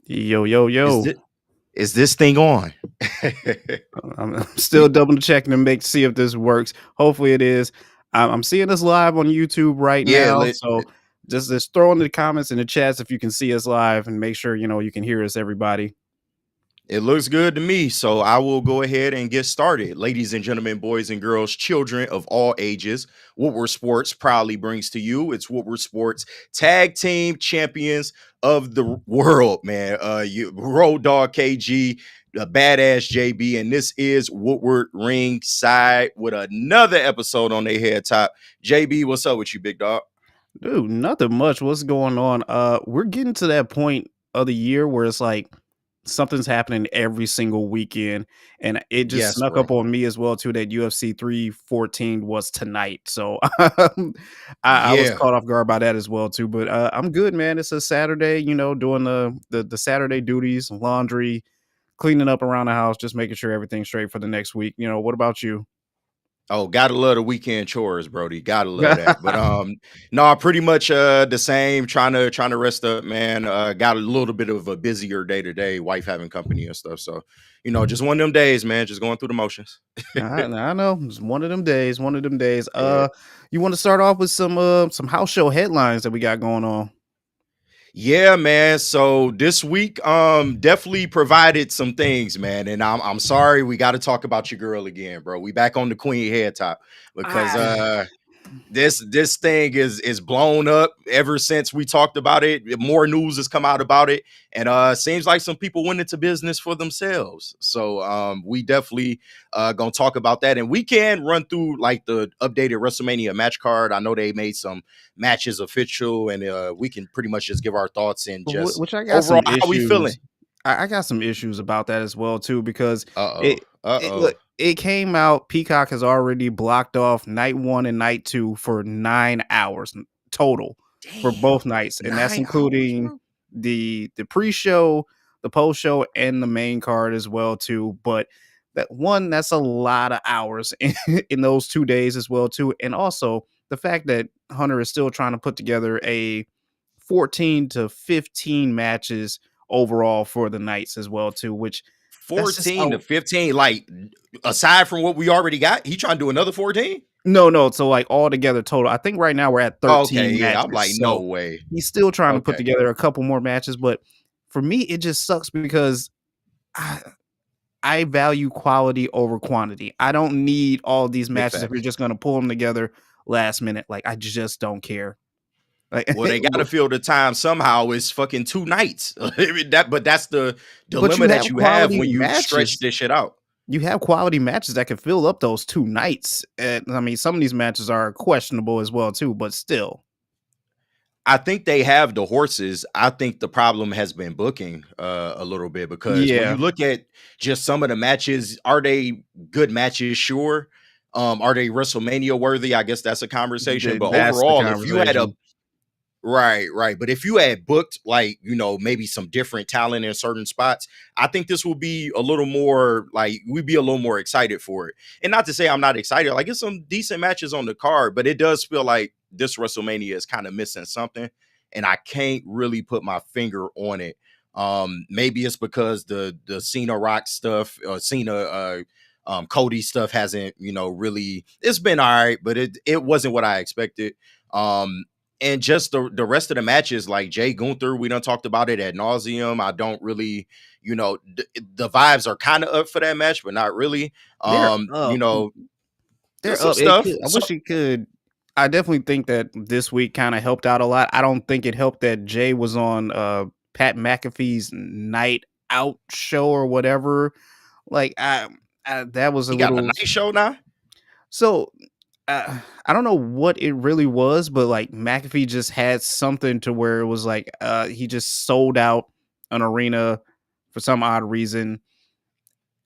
Yo, yo, Is yo. this is this thing on? I'm still double checking to see if this works. Hopefully it is. I'm seeing us live on YouTube right Yeah, now. So just throw in the comments in the chats if you can see us live and make sure you can hear us, everybody. it looks good to me. So I will go ahead and get started. Ladies and gentlemen, boys and girls, children of all ages, Woodward Sports proudly brings to you. It's Woodward Sports Tag Team Champions of the World, man. You Road Dog KG, the badass JB, and this is Woodward Ringside with another episode on their head top. JB, what's up with you, big dog? Dude, nothing much. What's going on? We're getting to that point of the year where it's like something's happening every single weekend, and it just Yes, snuck bro. up on me as well too that UFC 314 was tonight. So I was Yeah. caught off guard by that as well too. But I'm good, man. It's a Saturday, doing the Saturday duties, laundry, cleaning up around the house, just making sure everything's straight for the next week. What about you? Oh, gotta love the weekend chores, Brody. Gotta love that. But no, pretty much the same. Trying to rest up, man. Got a little bit of a busier day today, wife having company and stuff. So, just one of them days, man. Just going through the motions. I know it's one of them days. One of them days. Yeah. You want to start off with some house show headlines that we got going on? Yeah, man. So this week, definitely provided some things, man. And I'm sorry, we got to talk about your girl again, bro. We back on the Queen head top because this thing is blown up ever since we talked about it. More news has come out about it, and seems like some people went into business for themselves. So we definitely gonna talk about that, and we can run through like the updated WrestleMania match card. I know they made some matches official, and we can pretty much just give our thoughts and just Which I got overall some how we feeling. issues. I got some issues about that as well too because Uh-oh. it came out. Peacock has already blocked off night 1 and night 2 for 9 hours total for Damn, both nights, and that's 9 hours, including bro. the pre-show, the post-show, and the main card as well too. But that's a lot of hours in those 2 days as well too, and also the fact that Hunter is still trying to put together a 14 to 15 matches overall for the Knights as well too, which that's just 14 to 15, like aside from what we already got, he trying to do another 14. no. So like all together total, I think right now we're at Okay, 13 yeah, I'm matches. like, no So way. he's still trying to put Okay, together a couple more matches, but for me, it just sucks because I, I value quality over quantity. I don't need all these big matches if you're facts. just gonna pull them together last minute. Like I just don't care. Like, Well, they got to fill the time somehow. It's fucking 2 nights. But that's the but you dilemma that have you have quality when you stretch matches. this shit out. You have quality matches that can fill up those 2 nights. And I mean, some of these matches are questionable as well too, but still. I think they have the horses. I think the problem has been booking a little bit because when you Yeah, look at just some of the matches, are they good matches? Sure. Are they WrestleMania worthy? I guess that's a conversation. But that's the overall, if you had a conversation. right. But if you had booked like, maybe some different talent in certain spots, I think this will be a little more like we'd be a little more excited for it. And not to say I'm not excited, like it's some decent matches on the card, but it does feel like this WrestleMania is kind of missing something. And I can't really put my finger on it. Maybe it's because the Cena Rock stuff, Cena Cody stuff hasn't, really it's been all right, but it wasn't what I expected. And just the rest of the matches, like Jay Gunther, we done talked about it ad nauseum. I don't really, the vibes are kind of up for that match, but not really. They're Um, you up. know, They're just some up. It stuff. could, I wish it could. I definitely think that this week kind of helped out a lot. I don't think it helped that Jay was on Pat McAfee's night out show or whatever. Like that was a He got a little nice show now. so I don't know what it really was, but like McAfee just had something to where it was like he just sold out an arena for some odd reason,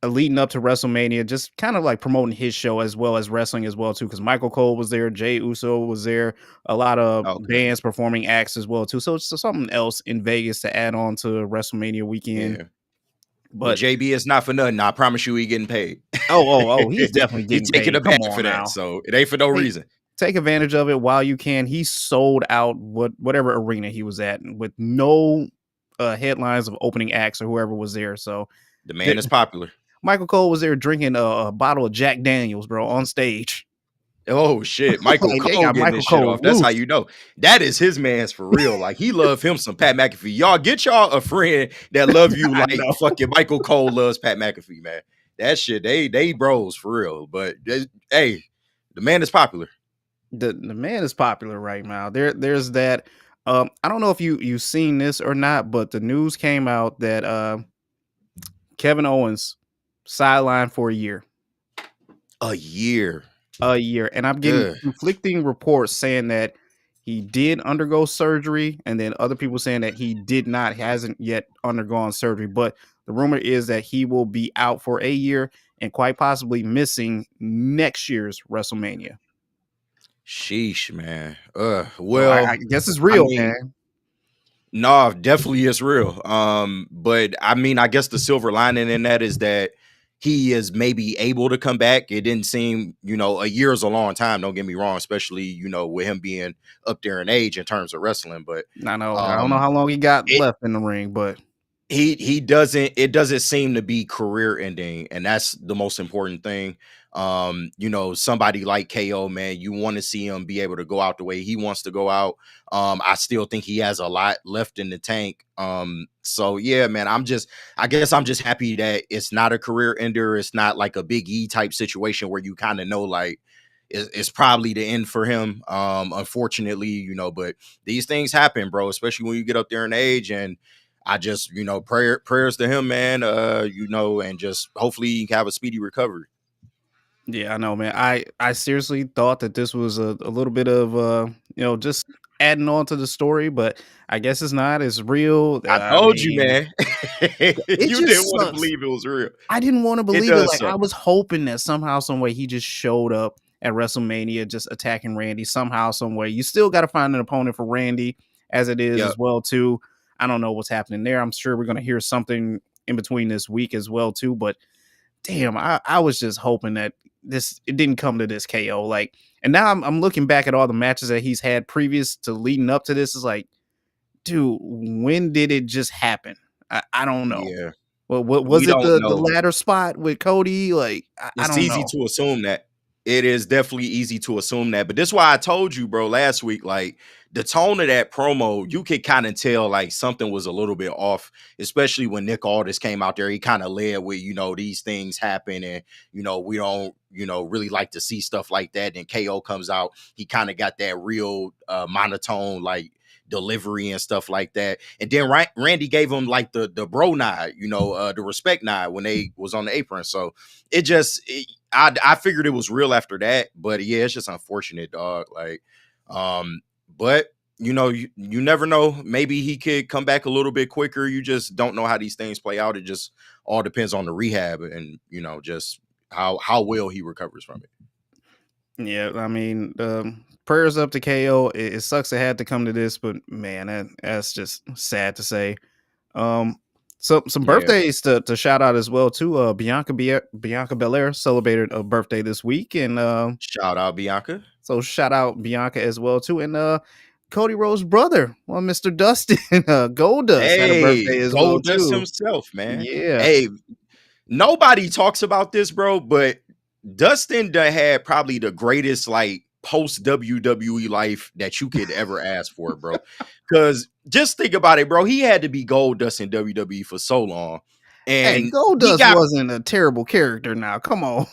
leading up to WrestleMania, just kind of like promoting his show as well as wrestling as well too. Because Michael Cole was there, Jay Uso was there, a lot of Okay, bands performing acts as well too. So it's just something else in Vegas to add on to WrestleMania weekend. yeah. Well, But JB is not for nothing. I promise you, he getting paid. he's definitely He getting taking paid. a Come bag on for that, now. so it ain't for no Hey, reason. take advantage of it while you can. He sold out whatever arena he was at with no headlines of opening acts or whoever was there. So The man is popular. Michael Cole was there drinking a bottle of Jack Daniels, bro, on stage. Oh shit, Michael Like, they Cole got getting this Michael shit Cole off. That's how loose. you know that is his man's for real. Like he love him some Pat McAfee. Y'all get y'all a friend that love you I like know. fucking Michael Cole loves Pat McAfee, man. That shit, they bros for real. But hey, the man is popular. The man is popular right now. There's that. I don't know if you seen this or not, but the news came out that Kevin Owens sidelined for a year. A year. A year. And I'm getting Ugh. conflicting reports saying that he did undergo surgery, and then other people saying that he did not, hasn't yet undergone surgery. But the rumor is that he will be out for a year and quite possibly missing next year's WrestleMania. Sheesh, man. So I Well, guess it's I real, mean, man. no, definitely is real. But I mean, I guess the silver lining in that is that he is maybe able to come back. It didn't seem, a year is a long time. Don't get me wrong, especially with him being up there in age in terms of wrestling. But I know. I don't know um, how long he got it left in the ring, but he doesn't it doesn't seem to be career ending, and that's the most important thing. Somebody like KO, man, you want to see him be able to go out the way he wants to go out. I still think he has a lot left in the tank. So yeah, man, I guess I'm just happy that it's not a career ender. It's not like a Big E type situation where you kind of know like it's probably the end for him. Unfortunately, but these things happen, bro, especially when you get up there in age. And I just, prayers to him, man. And just hopefully he can have a speedy recovery. yeah, I know, man. I seriously thought that this was a little bit of just adding on to the story, but I guess it's not. It's real. I I told you, mean, man. it You didn't just want to sucks. believe it was real. I didn't want to It believe it. does Like, suck. I was hoping that somehow, some way, he just showed up at WrestleMania, just attacking Randy somehow, some way. You still got to find an opponent for Randy, as it is Yep. as well too. I don't know what's happening there. I'm sure we're gonna hear something in between this week as well too. But damn, I was just hoping that it didn't come to this KO. Like, and now I'm looking back at all the matches that he's had previous to leading up to this. Is like, dude, when did it just happen? I don't know. Yeah. Well, what We was it, don't the know. ladder spot with Cody? Like, I It's don't easy know. to assume that. It is definitely easy to assume that. But this is why I told you, bro, last week, like the tone of that promo, you could kind of tell like something was a little bit off, especially when Nick Aldis came out there. He kind of led with, these things happen and, we don't, really like to see stuff like that. And KO comes out. He kind of got that real monotone, like, delivery and stuff like that. And then Randy gave him like the bro nod, the respect nod when they was on the apron. So I figured it was real after that, but yeah, it's just unfortunate, dog. Like, but you never know. Maybe he could come back a little bit quicker. You just don't know how these things play out. It just all depends on the rehab and just how well he recovers from it. Yeah, I mean, prayers up to KO. It sucks it had to come to this, but man, that's just sad to say. Um, some Yeah. birthdays to shout out as well too. Bianca Belair celebrated a birthday this week, and Shout out Bianca. so shout out Bianca as well too. And Cody Rhodes' brother, well, Mr. Dustin Goldust had a birthday Hey, as well Goldust too. himself, man. Yeah, Hey, nobody talks about this, bro, but Dustin done had probably the greatest like post WWE life that you could ever ask for, bro. Because just think about it, bro. He had to be Goldust in WWE for so long, hey, and he Goldust got wasn't a terrible character. Now, come on.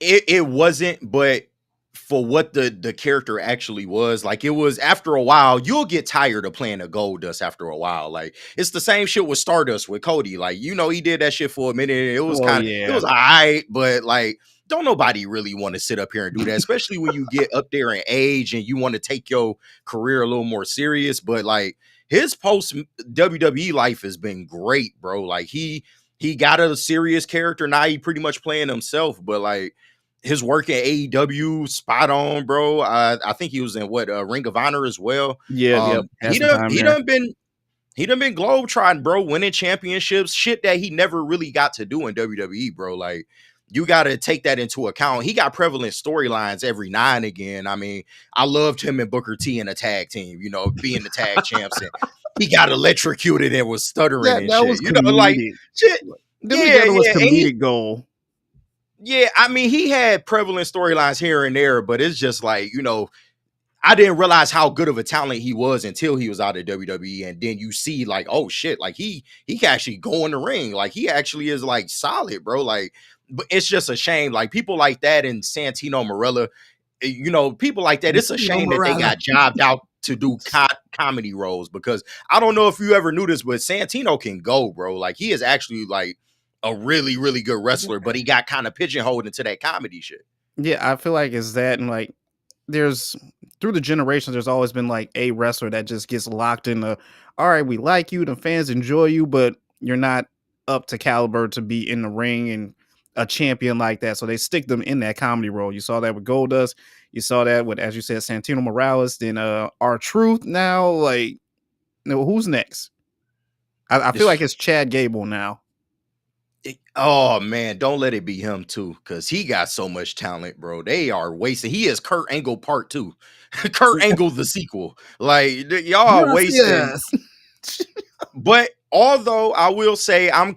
it wasn't, but for what the character actually was, like it was after a while, you'll get tired of playing a Goldust after a while. Like it's the same shit with Stardust with Cody. Like, he did that shit for a minute. And Well, it yeah, was all right, but like, don't nobody really want to sit up here and do that, especially when you get up there in age and you want to take your career a little more serious. But like his post WWE life has been great, bro. Like he got a serious character. Now he pretty much playing himself, but like his work at AEW, spot on, bro. I think he was in Ring of Honor as well. yeah, had He some done time he there. done been he done been globetrotting, bro, winning championships, shit that he never really got to do in WWE, bro. Like you got to take that into account. He got prevalent storylines every now and again. I mean, I loved him and Booker T in a tag team, being the tag champs. he got electrocuted and was stuttering and That shit. was You know, like comedic. shit. Them Yeah, together was yeah. And comedic gold. yeah, I mean, he had prevalent storylines here and there, but it's just like, I didn't realize how good of a talent he was until he was out of WWE, and then you see like, oh shit, like he can actually go in the ring, like he actually is like solid, bro. Like, but it's just a shame, like people like that and Santino Marella, people like that. It's a Santino shame that they Marella. got jobbed out to do comedy roles because I don't know if you ever knew this, but Santino can go, bro. Like he is actually like a really really good wrestler, but he got kind of pigeonholed into that comedy shit. Yeah, I feel like it's that, and like there's through the generations, there's always been like a wrestler that just gets locked in the. All right, we like you, the fans enjoy you, but you're not up to caliber to be in the ring and a champion like that. So they stick them in that comedy role. You saw that with Goldust. You saw that with, as you said, Santino Morales. Then R-Truth now. Like, who's next? I feel like it's Chad Gable now. Oh man, don't let it be him too, because he got so much talent, bro. They are wasting. He is Kurt Angle part two, Kurt Angle the sequel. Like y'all are Yes, wasting. yes. But although I will say, I'm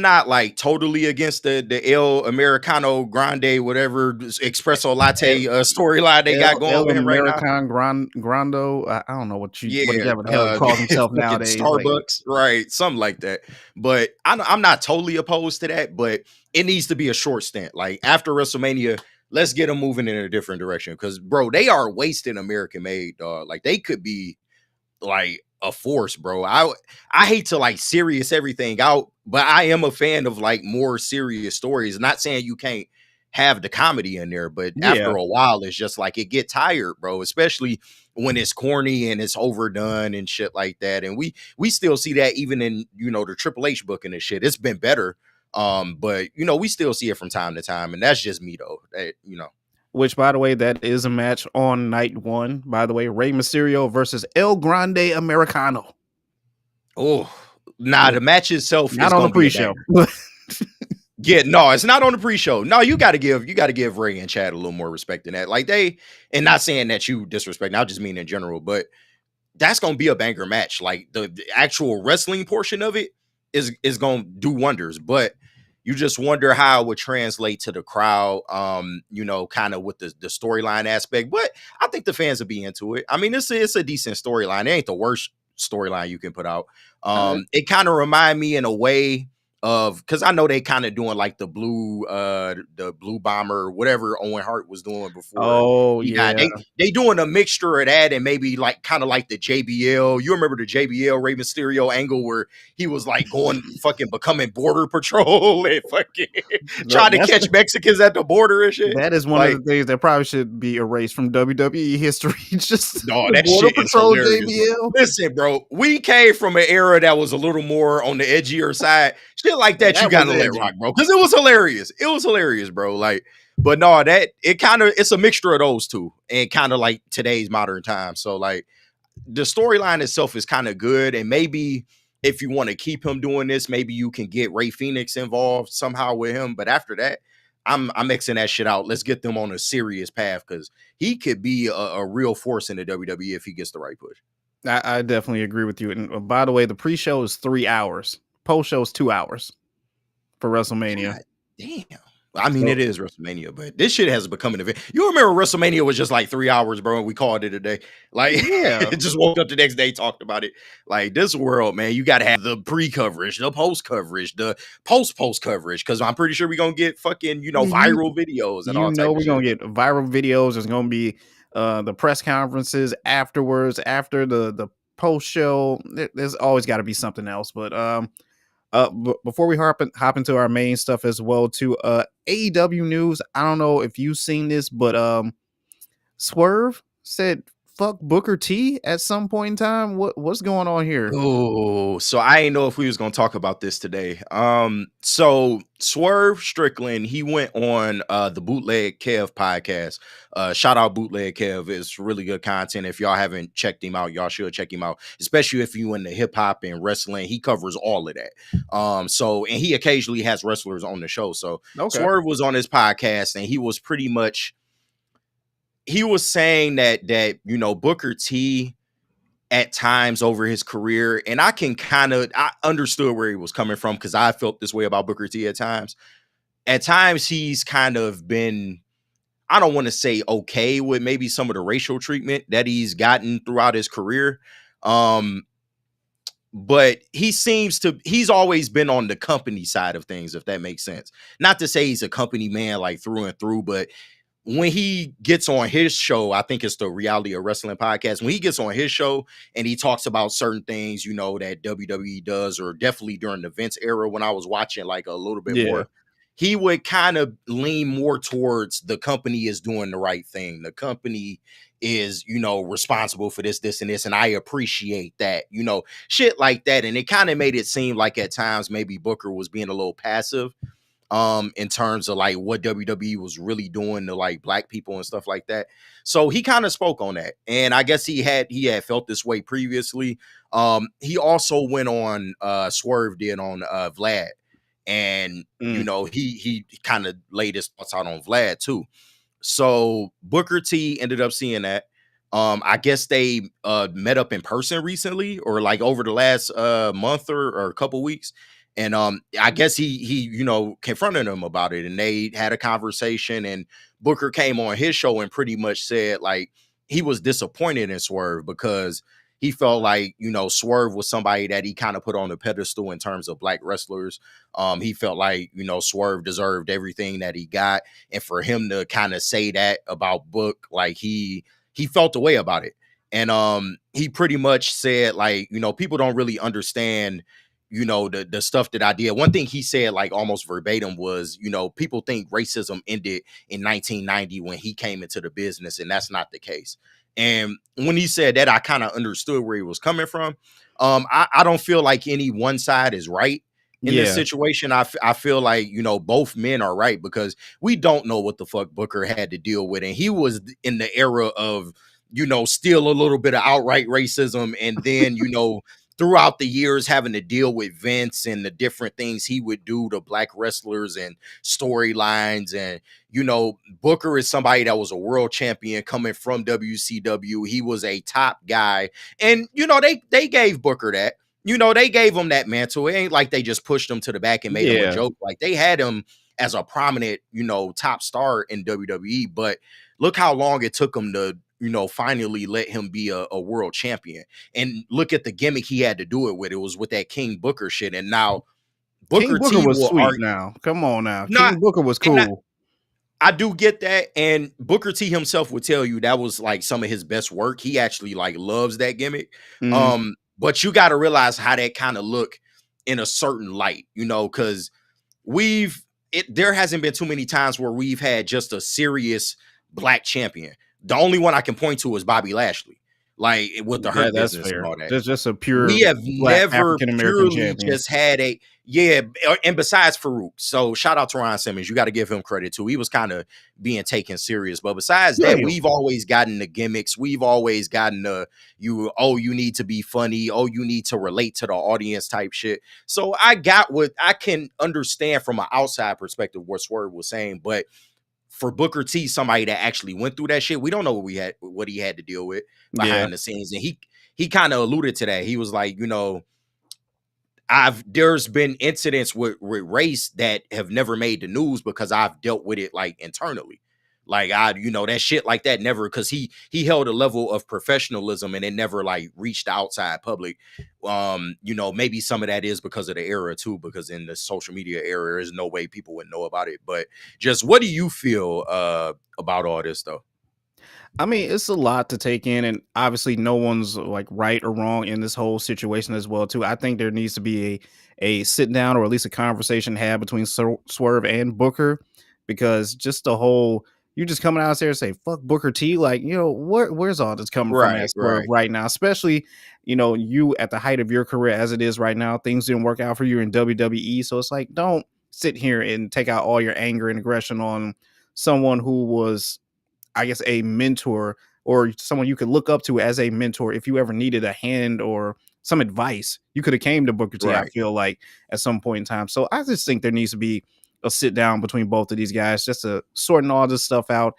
not like totally against the El Americano Grande, whatever espresso latte storyline they got going El with him right now. American Grando. I don't know Yeah, whatever the hell he calls himself fucking nowadays. Like, Starbucks, right? Something like that. But I'm not totally opposed to that, but it needs to be a short stint. Like after WrestleMania, let's get them moving in a different direction. Because, bro, they are wasting American made, dog. Like they could be like a force, bro. I hate to like serious everything out, but I am a fan of like more serious stories. Not saying you can't have the comedy in there, but yeah, after a while, it's just like it get tired, bro. Especially when it's corny and it's overdone and shit like that. And we still see that even in the Triple H booking and shit. It's been better, but we still see it from time to time, and that's just me though. which, by the way, that is a match on night one. By the way, Rey Mysterio versus El Grande Americano. Oh, nah, the match itself Not is on the gonna be a pre-show. banger. Yeah, no, it's not on the pre-show. No, you got to give Ray and Chad a little more respect than that. Like and not saying that you disrespect, I just mean in general, but that's gonna be a banger match. Like the actual wrestling portion of it is gonna do wonders, but you just wonder how it would translate to the crowd. Kind of with the storyline aspect. But I think the fans will be into it. I mean, it's a decent storyline. It ain't the worst storyline you can put out. It kind of remind me in a way of, because I know they kind of doing like the blue bomber, whatever Owen Hart was doing before Oh he died. yeah, They doing a mixture of that and maybe like kind of like the JBL. You remember the JBL Rey Mysterio angle where he was like going fucking becoming border patrol and fucking trying to that's catch Mexicans at the border and shit. that is one of Like, the things that probably should be erased from WWE history. Just no, the that Border shit is Patrol hilarious, bro. JBL. Listen, bro, we came from an era that was a little more on the edgier side. Shit like that, you That was gotta let rock, edgy. bro. Because it was hilarious. It was hilarious, bro. Like, but no, it's a mixture of those two, and kind of like today's modern time. So, like, the storyline itself is kind of good, and maybe if you want to keep him doing this, maybe you can get Ray Phoenix involved somehow with him. But after that, I'm mixing that shit out. Let's get them on a serious path because he could be a real force in the WWE if he gets the right push. I definitely agree with you. And by the way, the pre-show is 3 hours. Post-show is 2 hours for WrestleMania. God damn. I mean, So it is WrestleMania, but this shit has become an event. You remember WrestleMania was just like 3 hours, bro, and we called it a day. Like, yeah, it just woke up the next day, talked about it. Like, this world, man, you got to have the pre-coverage, the post-coverage, the post-post coverage, because I'm pretty sure we're going to get fucking, you viral videos and all type of we're shit. gonna get viral videos. There's gonna be the press conferences afterwards, after the post-show. There's always got to be something else. But before we hop into our main stuff as well, too, AEW news. I don't know if you've seen this, but Swerve said fuck Booker T at some point in time. What's going on here? Oh, so I didn't know if we was gonna talk about this today. So Swerve Strickland, he went on the Bootleg Kev podcast. Shout out Bootleg Kev. It's really good content. If y'all haven't checked him out, y'all should check him out, especially if you into hip hop and wrestling. He covers all of that. And he occasionally has wrestlers on the show. So Okay. Swerve was on his podcast and he was pretty much saying that Booker T at times over his career, and I understood where he was coming from because I felt this way about Booker T at times. At times, he's kind of been, I don't want to say okay with maybe some of the racial treatment that he's gotten throughout his career. Um, but he's always been on the company side of things, if that makes sense. Not to say he's a company man like through and through, but when he gets on his show, I think it's the Reality of Wrestling podcast. When he gets on his show and he talks about certain things, that WWE does, or definitely during the Vince era when I was watching like a little bit Yeah. more, he would kind of lean more towards the company is doing the right thing. The company is, responsible for this, and this, and I appreciate that, shit like that. And it kind of made it seem like at times maybe Booker was being a little passive in terms of like what WWE was really doing to like black people and stuff like that. So he kind of spoke on that. And I guess he had felt this way previously. He also went on Swerve did on Vlad. And Mm. he kind of laid his thoughts out on Vlad too. So Booker T ended up seeing that. I guess they met up in person recently, or like over the last month or a couple weeks. And I guess he confronted him about it, and they had a conversation. And Booker came on his show and pretty much said like he was disappointed in Swerve because he felt like Swerve was somebody that he kind of put on a pedestal in terms of black wrestlers. He felt like Swerve deserved everything that he got, and for him to kind of say that about Book, like he felt a way about it. And he pretty much said like people don't really understand the stuff that I did. One thing he said like almost verbatim was people think racism ended in 1990 when he came into the business, and that's not the case. And when he said that, I kind of understood where he was coming from. I don't feel like any one side is right in this Yeah. situation. I feel like both men are right, because we don't know what the fuck Booker had to deal with, and he was in the era of still a little bit of outright racism, and then throughout the years having to deal with Vince and the different things he would do to black wrestlers and storylines. And Booker is somebody that was a world champion coming from WCW. He was a top guy, and they gave Booker that. They gave him that mantle. It ain't like they just pushed him to the back and made him a Yeah. joke. Like, they had him as a prominent, top star in WWE. But look how long it took him to finally let him be a world champion. And look at the gimmick he had to do it with. It was with that King Booker shit. And now King Booker Booker T was will sweet argue, now. Come on now. not, King Booker was and cool. I do get that. And Booker T himself would tell you that was like some of his best work. He actually like loves that gimmick. Mhm. But you got to realize how that kind of look in a certain light, because there hasn't been too many times where we've had just a serious black champion. The only one I can point to is Bobby Lashley, like with the Yeah, Hurt that's Business and fair. all that. Just a We pure have black never African American purely champion. just had and besides Farouk. So shout out to Ron Simmons. You got to give him credit too. He was kind of being taken serious. But besides Yeah, that, we've always gotten the gimmicks. We've always gotten you need to be funny. Oh, you need to relate to the audience type shit. So I got what I can understand from an outside perspective what Swerve was saying. But for Booker T, somebody that actually went through that shit, we don't know what he had to deal with yeah, behind the scenes. And he kind of alluded to that. He was like, there's been incidents with race that have never made the news because I've dealt with it like internally. Like that shit like that never, because he held a level of professionalism and it never like reached the outside public. Maybe some of that is because of the era too, because in the social media era, there's no way people would know about it. But just what do you feel about all this though? I mean, it's a lot to take in, and obviously, no one's like right or wrong in this whole situation as well. Too, I think there needs to be a sit down or at least a conversation had between Swerve and Booker, because just the whole you just coming out there and say fuck Booker T, like where's all this coming from Right, at Swerve right, right now, especially you at the height of your career as it is right now, things didn't work out for you in WWE, so it's like don't sit here and take out all your anger and aggression on someone who was, I guess, a mentor or someone you could look up to as a mentor. If you ever needed a hand or some advice, you could have came to Booker T, I right. feel like, at some point in time. So I just think there needs to be a sit down between both of these guys just to sorting all this stuff out,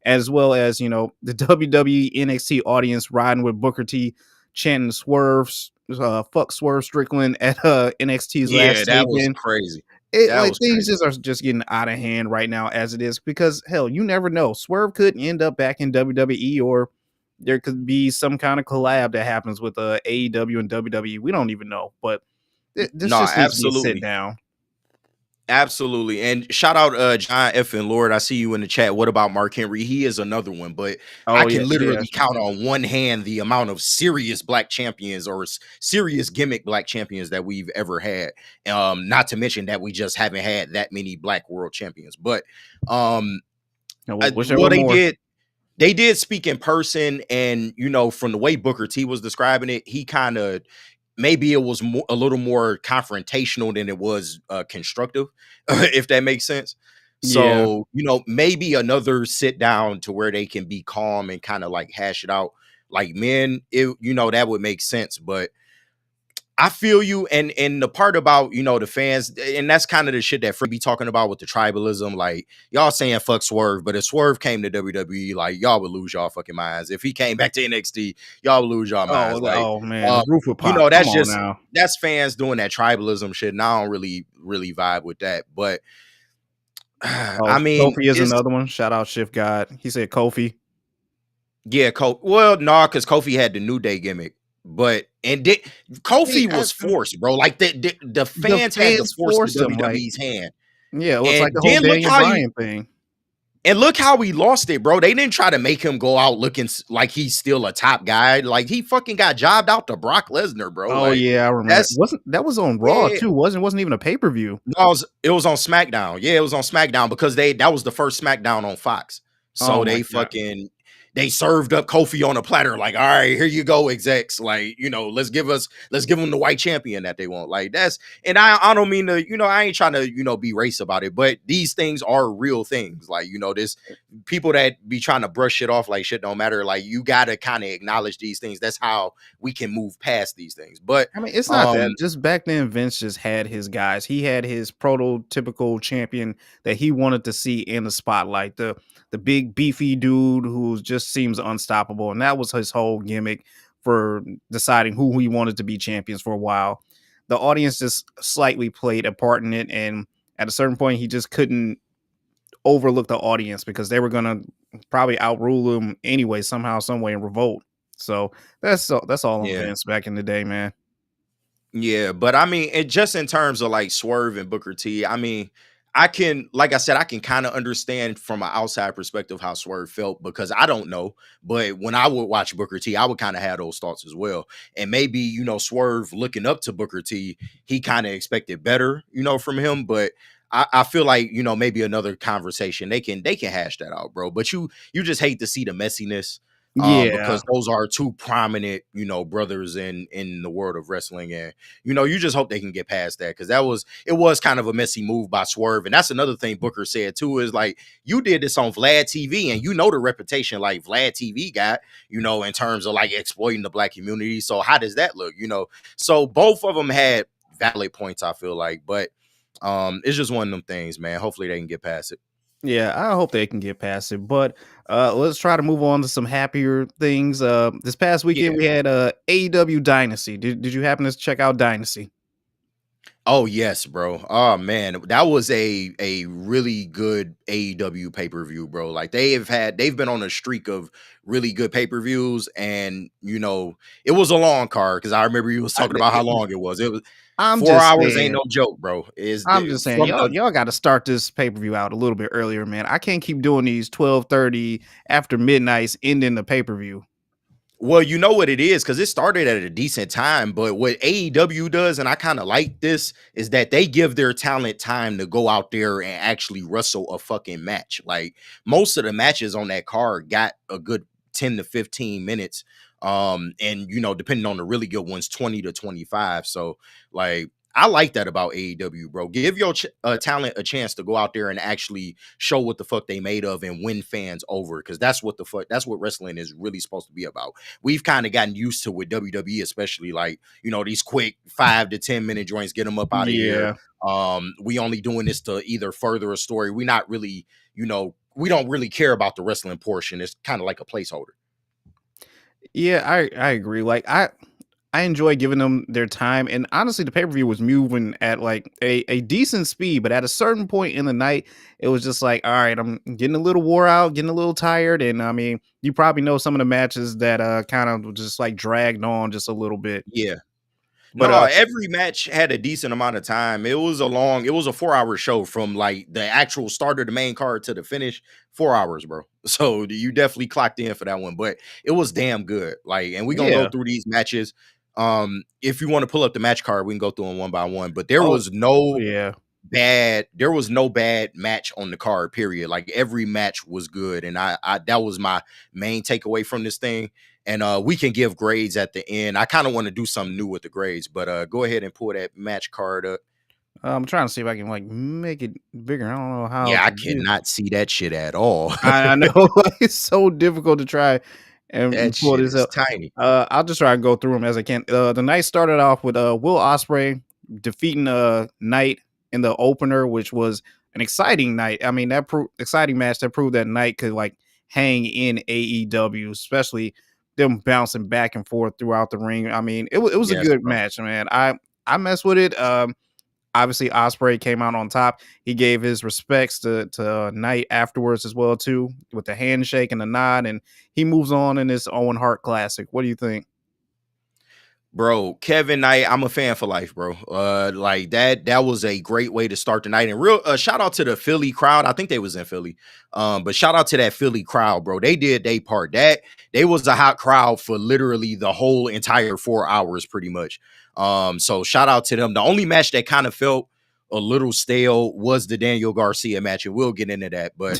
as well as, the WWE NXT audience riding with Booker T chanting Swerve's fuck Swerve Strickland at NXT's Yeah, last that was taping. crazy. It That like was things crazy. just are just getting out of hand right now as it is because hell, you never know. Swerve could end up back in WWE, or there could be some kind of collab that happens with AEW and WWE. We don't even know, but this No, just needs to be a sit absolutely. down. Absolutely. And shout out John F. and Lord. I see you in the chat. What about Mark Henry? He is another one, but I Oh yeah, can yeah. literally count on one hand the amount of serious black champions or serious gimmick black champions that we've ever had. Not to mention that we just haven't had that many black world champions. But um I wish there well, were more. they did speak in person, and from the way Booker T was describing it, he kind of maybe it was a little more confrontational than it was constructive, if that makes sense. Yeah. So maybe another sit down to where they can be calm and kind of like hash it out like men. That would make sense, but I feel you, and the part about the fans, and that's kind of the shit that Fred be talking about with the tribalism. Like y'all saying fuck Swerve, but if Swerve came to WWE, like y'all would lose y'all fucking minds. If he came back to NXT, y'all would lose y'all minds. Like, Oh man, the roof would pop. Come that's on just now. that's fans doing that tribalism shit, and I don't really vibe with that. But Oh, I mean, Kofi is it's another one. Shout out Shift God. He said Kofi. yeah, well, no, because Kofi had the New Day gimmick. But See, Kofi was forced, bro. Like the the fans had to fans force the forced him. Like, WWE's hand. yeah, it was like And the whole then Daniel Bryan thing. look how he lost it, bro. They didn't try to make him go out looking like he's still a top guy. Like he fucking got jobbed out to Brock Lesnar, bro. Oh Like yeah, I remember. that's Wasn't that was on Raw yeah. too? Wasn't even a pay per view. No, it was on SmackDown. Yeah, it was on SmackDown because that was the first SmackDown on Fox. Oh So my god. they served up Kofi on a platter, like, all right, here you go, execs. Like, let's give them the white champion that they want. Like and I don't mean to, I ain't trying to, be race about it, but these things are real things. Like, this people that be trying to brush shit off like shit don't matter. Like, you gotta kind of acknowledge these things. That's how we can move past these things. But I mean, it's not that. Just back then, Vince just had his guys. He had his prototypical champion that he wanted to see in the spotlight. The big beefy dude who just seems unstoppable, and that was his whole gimmick for deciding who he wanted to be champions for a while. The audience just slightly played a part in it, and at a certain point, he just couldn't overlook the audience because they were gonna probably outrule him anyway, somehow, some way, in revolt. So that's all on yeah. Vince back in the day, man. Yeah, but I mean, just in terms of like Swerve and Booker T, I mean, like I said, I can kind of understand from an outside perspective how Swerve felt because I don't know. But when I would watch Booker T, I would kind of have those thoughts as well. And maybe, Swerve looking up to Booker T, he kind of expected better, from him. But I feel like, maybe another conversation, they can hash that out, bro. But you just hate to see the messiness Yeah. because those are two prominent, brothers in the world of wrestling, and you just hope they can get past that because it was kind of a messy move by Swerve, and that's another thing Booker said too is like you did this on Vlad TV, and the reputation like Vlad TV got, in terms of like exploiting the black community. So how does that look, So both of them had valid points, I feel like, but it's just one of them things, man. Hopefully they can get past it. Yeah, I hope they can get past it. But let's try to move on to some happier things. This past weekend Yeah. we had AEW Dynasty. Did you happen to check out Dynasty? Oh yes, bro. Oh man, that was a really good AEW pay-per-view, bro. Like they've been on a streak of really good pay-per-views, and it was a long card because I remember you was I, talking about how long it was. It was I'm four just hours, ain't saying. no joke, bro. Is I'm just saying, from the y'all got to start this pay per view out a little bit earlier, man. I can't keep doing these 12:30 after midnights ending the pay per view. Well, you know what it is because it started at a decent time. But what AEW does, and I kind of like this, is that they give their talent time to go out there and actually wrestle a fucking match. Like most of the matches on that card got a good 10 to 15 minutes. And depending on the really good ones, 20 to 25. So like I like that about AEW, bro. Give your talent a chance to go out there and actually show what the fuck they made of and win fans over, because that's what wrestling is really supposed to be about. We've kind of gotten used to with WWE, especially like these quick 5 to 10 minute joints, get them up out of here. Yeah. We only doing this to either further a story. We not really, we don't really care about the wrestling portion. It's kind of like a placeholder. Yeah, I agree. Like I enjoy giving them their time, and honestly, the pay per view was moving at like a decent speed, but at a certain point in the night, it was just like, all right, I'm getting a little wore out, getting a little tired, and I mean, you probably know some of the matches that kind of just like dragged on just a little bit. Yeah. But No, every match had a decent amount of time. It was a 4 hour show from like the actual start of the main card to the finish. 4 hours, bro. So you definitely clocked in for that one, but it was damn good. Like, and we're gonna go yeah, through these matches. If you want to pull up the match card, we can go through them one by one. But oh yeah. there was no bad match on the card, period. Like every match was good. And I that was my main takeaway from this thing. And we can give grades at the end. I kind of want to do something new with the grades, but go ahead and pull that match card up. I'm trying to see if I can like make it bigger. I don't know how Yeah, I to do. cannot see that shit at all. I know like, it's so difficult to try That and pull shit this is up. tiny. I'll just try and go through them as I can. The night started off with Will Ospreay defeating Knight in the opener, which was an exciting night. I mean, exciting match that proved that Knight could like hang in AEW, especially them bouncing back and forth throughout the ring. I mean, it was a Yes, good bro. match, man. I messed with it. Obviously Osprey came out on top. He gave his respects to Knight afterwards as well too, with the handshake and the nod, and he moves on in this Owen Hart classic. What do you think? Bro, Kevin Knight, I'm a fan for life, bro. Like that was a great way to start the night. And real shout out to the Philly crowd. I think they was in Philly. But shout out to that Philly crowd, bro. They did their part. That they was a hot crowd for literally the whole entire 4 hours, pretty much. So shout out to them. The only match that kind of felt a little stale was the Daniel Garcia match, and we'll get into that. But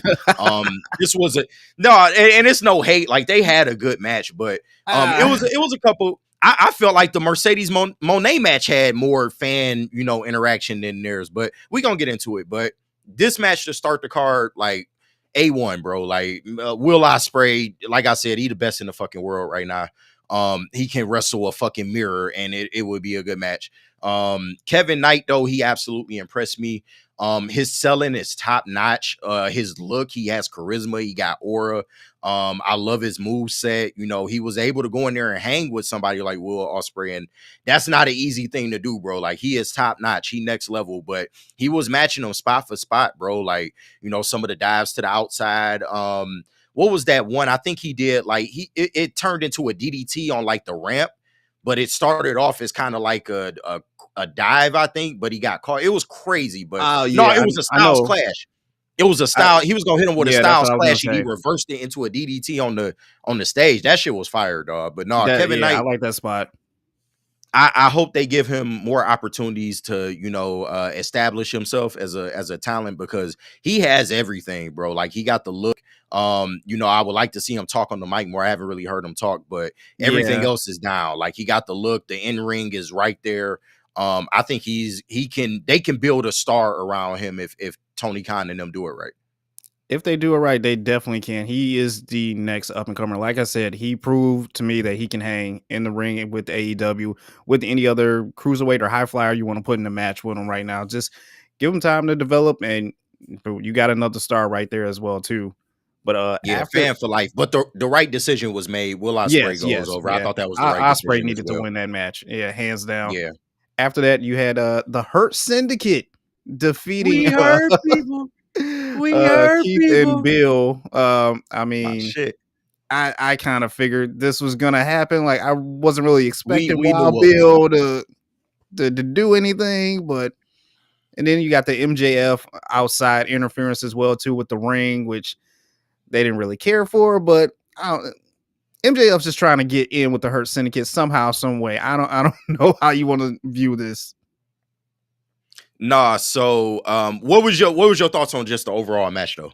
this was a no, and it's no hate. Like they had a good match, but Ah, it was a couple. I felt like the Mercedes Monet match had more fan, interaction than theirs, but we gonna get into it. But this match to start the card, like A1, bro. Like Will Ospreay, like I said, he the best in the fucking world right now. He can wrestle a fucking mirror, and it would be a good match. Kevin Knight, though, he absolutely impressed me. His selling is top notch. His look, he has charisma, he got aura. I love his move set. He was able to go in there and hang with somebody like Will Ospreay, and that's not an easy thing to do, bro. Like he is top notch, he next level, but he was matching them spot for spot, bro. Like some of the dives to the outside. What was that one? I think he did like it turned into a DDT on like the ramp, but it started off as kind of like a dive, I think, but he got caught. It was crazy, but oh no, it yeah, was a I Styles know. Clash. It was a I, style. He was gonna hit him with a yeah, that's Styles what I was Clash, gonna and he say. reversed it into a DDT on the stage. That shit was fire, dog. But no, That Kevin yeah, I Knight. like that spot. I hope they give him more opportunities to establish himself as a talent because he has everything, bro. Like he got the look. I would like to see him talk on the mic more. I haven't really heard him talk, but everything Yeah, else is down. Like he got the look. The in ring is right there. I think they can build a star around him if Tony Khan and them do it right. if they do it right, they definitely can. He is the next up and comer. Like I said, he proved to me that he can hang in the ring with AEW with any other cruiserweight or high flyer you want to put in a match with him right now. Just give him time to develop, and you got another star right there as well too. But Yeah, after fan for life. But the right decision was made. Will Ospreay yes, goes yes, over. I yeah, thought that was the right Osprey decision as needed to well. win that match. Yeah, hands down. Yeah. After that, you had the Hurt Syndicate defeating We heard people. We heard Keith and people. Bill. I My mean, shit. I kind of figured this was gonna happen. Like I wasn't really We expecting we knew Wild what was gonna Bill happen. to do anything, but and then you got the MJF outside interference as well too with the ring, which they didn't really care for. But MJF's just trying to get in with the Hurt Syndicate somehow, some way. I don't know how you want to view this. Nah, so what was your thoughts on just the overall match though?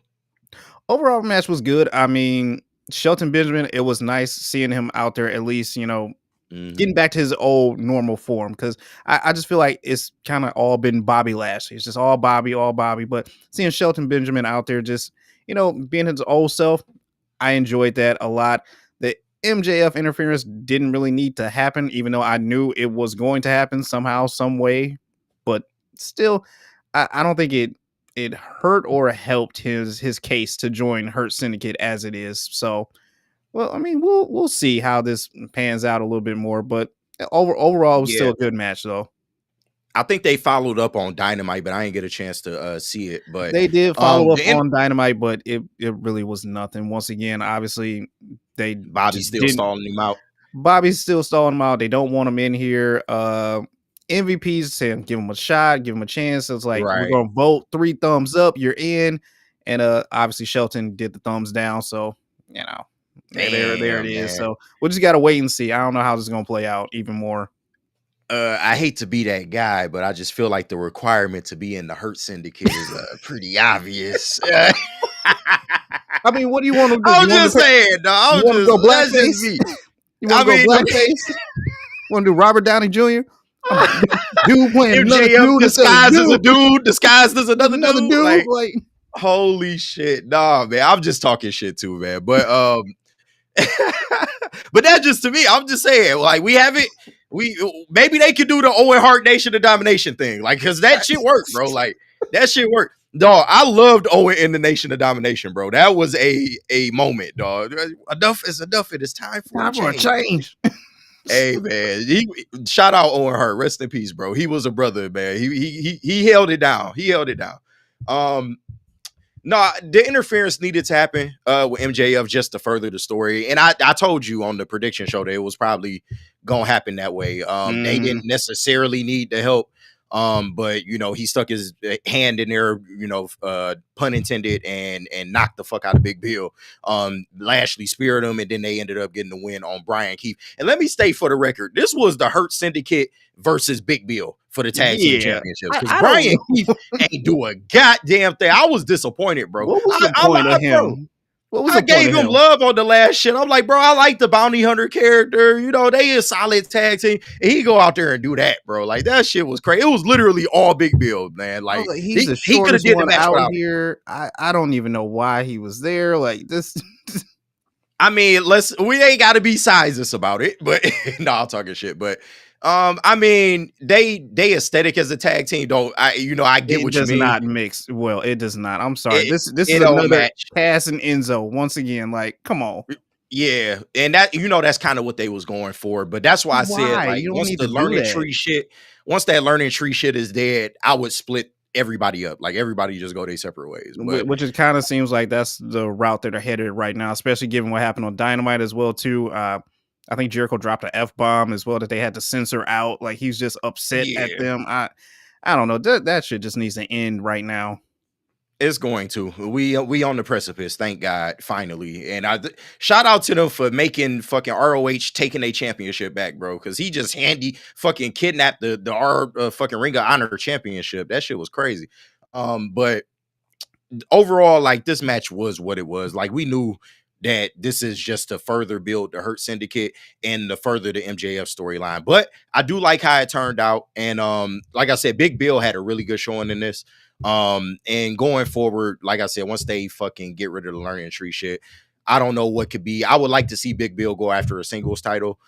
Overall match was good. I mean, Shelton Benjamin, it was nice seeing him out there at least, Mhm. getting back to his old normal form because I just feel like it's kind of all been Bobby Lashley. It's just all Bobby, all Bobby. But seeing Shelton Benjamin out there just, being his old self, I enjoyed that a lot. The MJF interference didn't really need to happen, even though I knew it was going to happen somehow, some way. But still, I don't think it hurt or helped his case to join Hurt Syndicate as it is. So Well, I mean, we'll see how this pans out a little bit more, but overall, it was still Yeah, a good match, though. I think they followed up on Dynamite, but I didn't get a chance to see it. But They did follow up the on Dynamite, but it really was nothing. Once again, obviously, they Bobby's just still didn't. stalling him out. Bobby's still stalling him out. They don't want him in here. MVP's saying give him a shot, give him a chance. So it's like we're Right. gonna vote 3 thumbs up, you're in. And obviously Shelton did the thumbs down. So you know, there it Damn, is. man. So we just gotta wait and see. I don't know how this is gonna play out even more. I hate to be that guy, but I just feel like the requirement to be in the Hurt Syndicate is pretty obvious. I mean, what do you want to do? I'm just saying, no, You want to go that's just blackface? me. You want I to go mean, blackface? Want to do Robert Downey Jr.? Dude playing another MJF dude instead of disguised as a dude, disguised as another dude. Like, Like holy shit. Nah, man. I'm just talking shit too, man. But but that's just to me. I'm just saying, like, we haven't. We maybe they could do the Owen Hart Nation of Domination thing, like, because that shit worked, bro. Like, that shit worked. Dog, I loved Owen in the Nation of Domination, bro. That was a moment, dog. Enough is enough. It is time for a change. Hey, man, shout out Owen Hart. Rest in peace, bro. He was a brother, man. He held it down. He held it down. No, the interference needed to happen with MJF just to further the story. And I told you on the prediction show that it was probably gonna happen that way. They didn't necessarily need the help. But you know, he stuck his hand in there, you know, pun intended, and knocked the fuck out of Big Bill. Lashley speared him, and then they ended up getting the win on Brian Keith. And let me state for the record, this was the Hurt Syndicate versus Big Bill for the tag team championships. Because Brian Keith ain't do a goddamn thing. I was disappointed, bro. What was the point of him? I gave him love on the last shit. I'm like, bro, I like the bounty hunter character. You know, they a solid tag team. And he go out there and do that, bro. Like, that shit was crazy. It was literally all Big Bill, man. Like, he's the he could have did the match out here. I don't even know why he was there. Like this. I mean, we ain't got to be sizes about it, but no, I'm talking shit. But I mean, they aesthetic as a tag team don't. I get what you mean. It does not mix. Well, it does not. I'm sorry. This is another match. Cass and Enzo once again. Like, come on. Yeah, and that that's kind of what they was going for. But that's why I said, like, once the learning tree shit, once that learning tree shit is dead, I would split everybody up. Like, everybody just go their separate ways. But, which it kind of seems like that's the route that they're headed right now, especially given what happened on Dynamite as well too. I think Jericho dropped an F-bomb as well that they had to censor out. Like, he's just upset at them. I don't know. That shit just needs to end right now. It's going to. We on the precipice, thank God, finally. And shout out to them for making fucking ROH taking a championship back, bro. Because he just fucking kidnapped the fucking Ring of Honor championship. That shit was crazy. But overall, like, this match was what it was. Like, we knew that this is just to further build the Hurt Syndicate and to further the MJF storyline. But I do like how it turned out. And like I said, Big Bill had a really good showing in this. And going forward, like I said, once they fucking get rid of the learning tree shit, I don't know what could be. I would like to see Big Bill go after a singles title.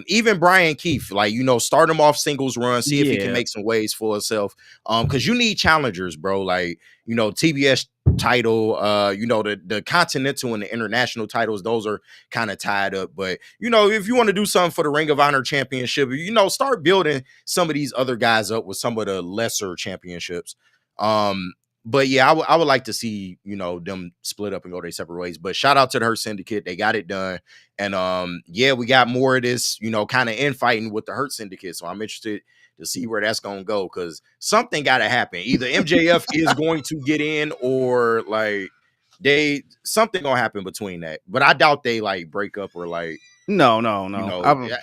Even Brian Keith, like, start him off singles run, see if he can make some waves for himself. Because you need challengers, bro. Like, TBS title, the continental and the international titles, those are kind of tied up. But if you want to do something for the Ring of Honor championship, start building some of these other guys up with some of the lesser championships. But yeah, I would like to see, them split up and go their separate ways. But shout out to the Hurt Syndicate. They got it done. And yeah, we got more of this, kind of infighting with the Hurt Syndicate. So I'm interested to see where that's going to go, because something got to happen. Either MJF is going to get in, or like something going to happen between that. But I doubt they like break up, or like, no.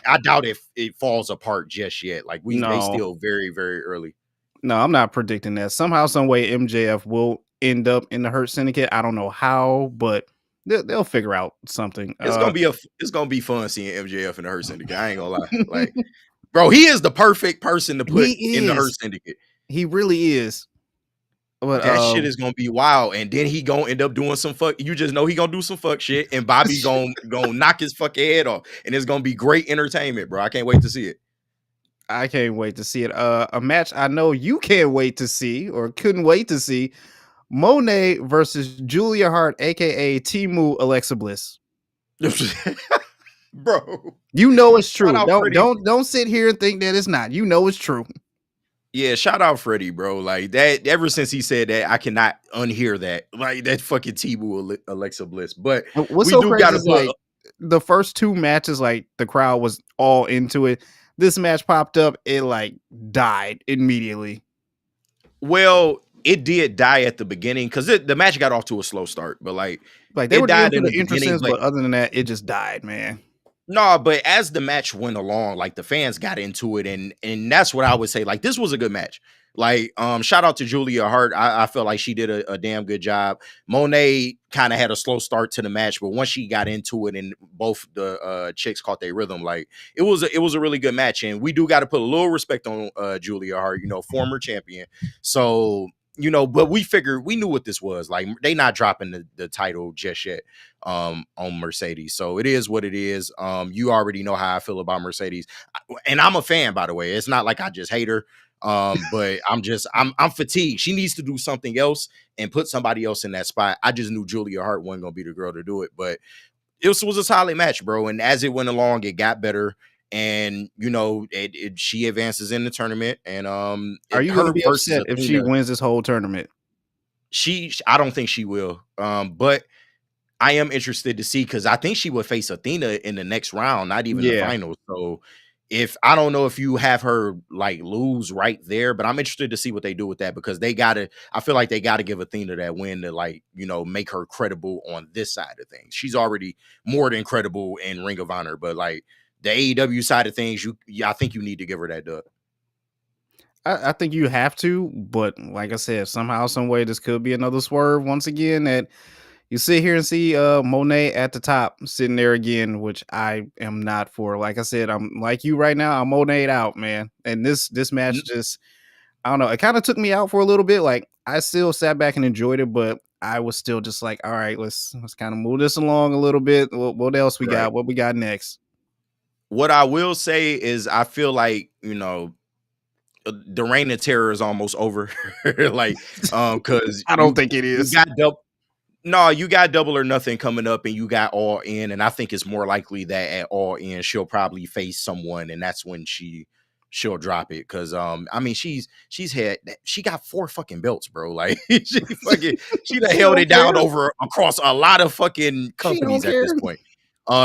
I doubt if it falls apart just yet. Like, they still very, very early. No, I'm not predicting that. Somehow, some way, MJF will end up in the Hurt Syndicate. I don't know how, but they'll figure out something. It's gonna be fun seeing MJF in the Hurt Syndicate. I ain't gonna lie, like, bro, he is the perfect person to put in the Hurt Syndicate. He really is. But that shit is gonna be wild, and then he gonna end up doing some fuck. You just know he gonna do some fuck shit, and Bobby gonna knock his fucking head off, and it's gonna be great entertainment, bro. I can't wait to see it. I can't wait to see it. A match I know you can't wait to see, or couldn't wait to see: Monet versus Julia Hart, aka Timu Alexa Bliss. Bro. You know it's Shout true. out Don't Freddie. don't don't sit here and think that it's not. You know it's true. Yeah, shout out Freddie, bro. Like that, ever since he said that, I cannot unhear that. Like that fucking T-Boo Alexa Bliss. But What's we so do crazy gotta is put like the first two matches, like the crowd was all into it. This match popped up, it like died immediately. well, it did die at the beginning because the match got off to a slow start, but like Like they it were dancing died to in the the beginning. entrances, But but other than that, it just died, man. no, but as the match went along, like the fans got into it, and that's what I would say. Like this was a good match. Like, shout out to Julia Hart. I felt like she did a damn good job. Monet kind of had a slow start to the match, but once she got into it and both the chicks caught their rhythm, like it was a really good match. And we do got to put a little respect on Julia Hart, you know, former champion. So, you know, but we knew what this was. Like they not dropping the title just yet on Mercedes. So it is what it is. You already know how I feel about Mercedes. And I'm a fan, by the way. It's not like I just hate her. But I'm fatigued. She needs to do something else and put somebody else in that spot. I just knew Julia Hart wasn't gonna be the girl to do it, but it was a solid match, bro. And as it went along, it got better. And you know, she advances in the tournament, and Are you gonna her be versus upset if she Athena. wins this whole tournament? I don't think she will. But I am interested to see because I think she would face Athena in the next round, not even the Yeah. finals. So if I don't know if you have her like lose right there, but I'm interested to see what they do with that because I feel like they gotta give Athena that win to like, you know, make her credible on this side of things. She's already more than credible in Ring of Honor, but like the AEW side of things, I think you need to give her that dub. I think you have to, but like I said, somehow, some way, this could be another swerve once again that you sit here and see Monet at the top sitting there again, which I am not for. Like I said, I'm like you right now. I'm Monet out, man. And this match just, I don't know. It kind of took me out for a little bit. Like I still sat back and enjoyed it, but I was still just like, all right, let's kind of move this along a little bit. What else we Right. got? What we got next? What I will say is I feel like, you know, the reign of terror is almost over. Like, because I don't think it you is. got double. No, you got double or nothing coming up, and you got all in, and I think it's more likely that at all in she'll probably face someone, and that's when she'll drop it. Because I mean she got 4 fucking belts, bro. Like she done She held it don't down care. over across a lot of fucking She don't companies at care. this point.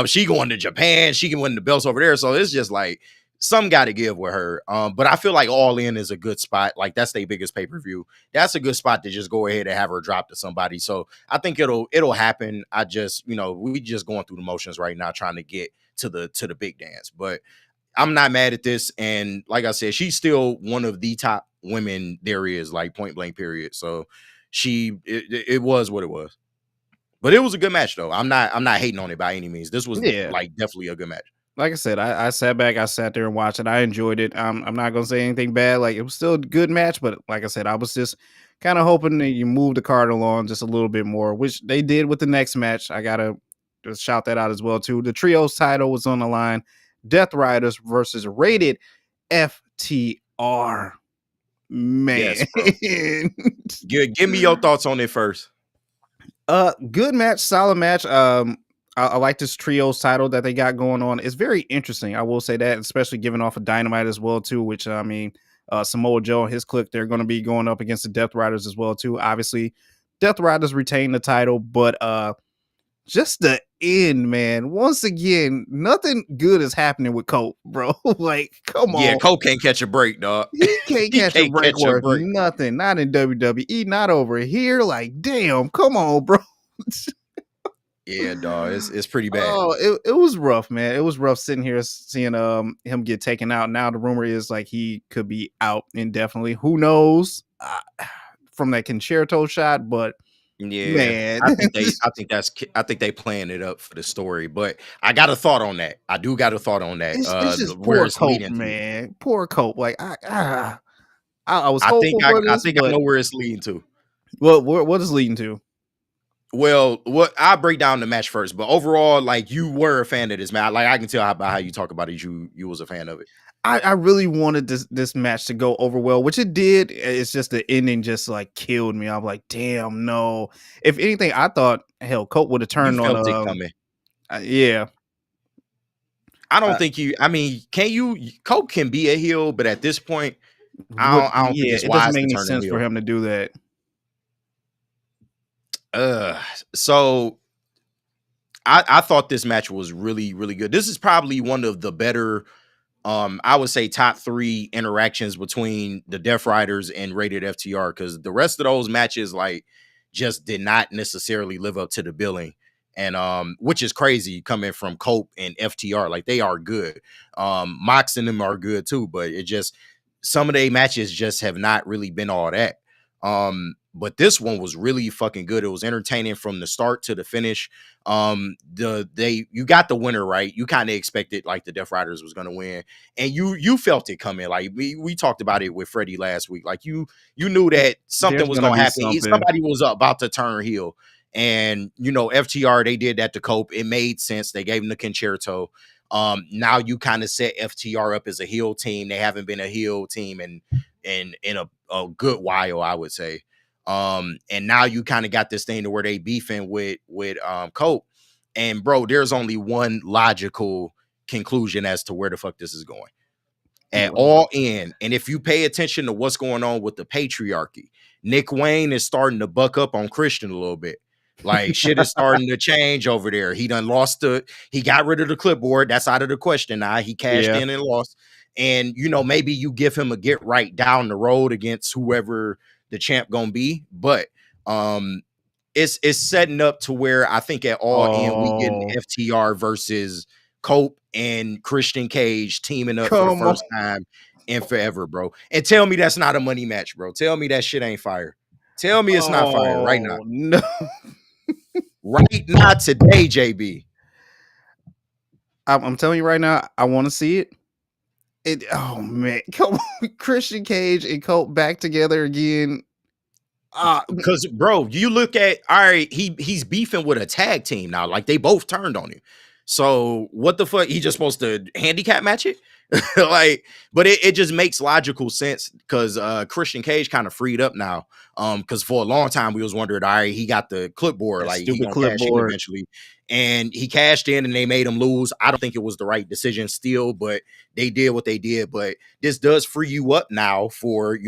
She going to Japan, she can win the belts over there, so it's just like some got to give with her. But I feel like All In is a good spot. Like that's their biggest pay per view. That's a good spot to just go ahead and have her drop to somebody. So I think it'll happen. I just, you know, we just going through the motions right now, trying to get to the big dance. But I'm not mad at this. And like I said, she's still one of the top women there is, like point blank period. So it was what it was. But it was a good match though. I'm not hating on it by any means. This was Yeah. like definitely a good match. Like I said, I sat back, I sat there and watched it. I enjoyed it. I'm not gonna say anything bad. Like it was still a good match, but like I said, I was just kind of hoping that you move the card along just a little bit more, which they did with the next match. I gotta just shout that out as well too. The trios title was on the line. Death Riders versus Rated FTR. Yes, Man. bro. Give me your thoughts on it first. Good match, solid match. I like this trios title that they got going on. It's very interesting. I will say that, especially giving off a Dynamite as well too. Which I mean, Samoa Joe and his clique, they're going to be going up against the Death Riders as well too. Obviously, Death Riders retain the title, but just the end, man. Once again, nothing good is happening with Colt, bro. Like, come Yeah, on. Cole can't catch a break, dog. He can't He catch a can't break catch a worth break. nothing. Not in WWE, not over here. Like, damn, come on, bro. Yeah, dog. It's pretty bad. Oh, it was rough, man. It was rough sitting here seeing him get taken out. Now the rumor is like he could be out indefinitely. Who knows from that concerto shot? But Yeah, man, I think they playing it up for the story. But I got a thought on that. I do got a thought on that. it's just Where poor it's Cope, leading to. man. Poor Cope. Like I was hopeful I for this, think I but know where it's leading to. what is leading to? Well, what I'll break down the match first, but overall, like you were a fan of this match. Like I can tell by how you talk about it, you was a fan of it. I really wanted this match to go over well, which it did. It's just the ending just like killed me. I'm like, damn, no. If anything, I thought hell, Cope would have You turned on felt it coming. Yeah. I don't Uh, think you. I mean, can you? Cope can be a heel, but at this point, I don't think yeah, it's it doesn't wise make to any turn him sense for heel. him to do that. Uh, so I thought this match was really really good. This is probably one of the better I would say top 3 interactions between the Death Riders and Rated FTR, because the rest of those matches like just did not necessarily live up to the billing. And which is crazy coming from Cope and FTR. Like they are good. Mox and them are good too, but it just some of their matches just have not really been all that. But this one was really fucking good. It was entertaining from the start to the finish. You got the winner right. You kind of expected like the Death Riders was gonna win, and you felt it coming. Like we talked about it with Freddie last week. Like you knew that something There's was gonna gonna be happen. something. Somebody was about to turn heel, and FTR, they did that to Cope. It made sense. They gave him the concerto. Now you kind of set FTR up as a heel team. They haven't been a heel team in a good while, I would say. And now you kind of got this thing to where they beefing with Cope. And bro, there's only one logical conclusion as to where the fuck this is going. At All In, and if you pay attention to what's going on with the patriarchy, Nick Wayne is starting to buck up on Christian a little bit. Like shit is starting to change over there. He got rid of the clipboard. That's out of the question now. He cashed Yeah. in and lost. And maybe you give him a get right down the road against whoever the champ gonna be. But it's setting up to where I think at All In we getting Oh, FTR versus Cope and Christian Cage teaming up for the come on. first time in forever, bro. And tell me that's not a money match, bro. Tell me that shit ain't fire. Tell me it's not fire right now. Oh no. Right now today, JB. I'm telling you right now, I want to see it. Oh man, come on, Christian Cage and Colt back together again. Because bro, you look at all right, he's beefing with a tag team now. Like they both turned on him. So what the fuck? He just supposed to handicap match it? Like, but it just makes logical sense because Christian Cage kind of freed up now. Because for a long time we was wondering, all right, he got the clipboard, That like he stupid gonna cash in clipboard. eventually. And he cashed in and they made him lose. I don't think it was the right decision still, but they did what they did. But this does free you up now for,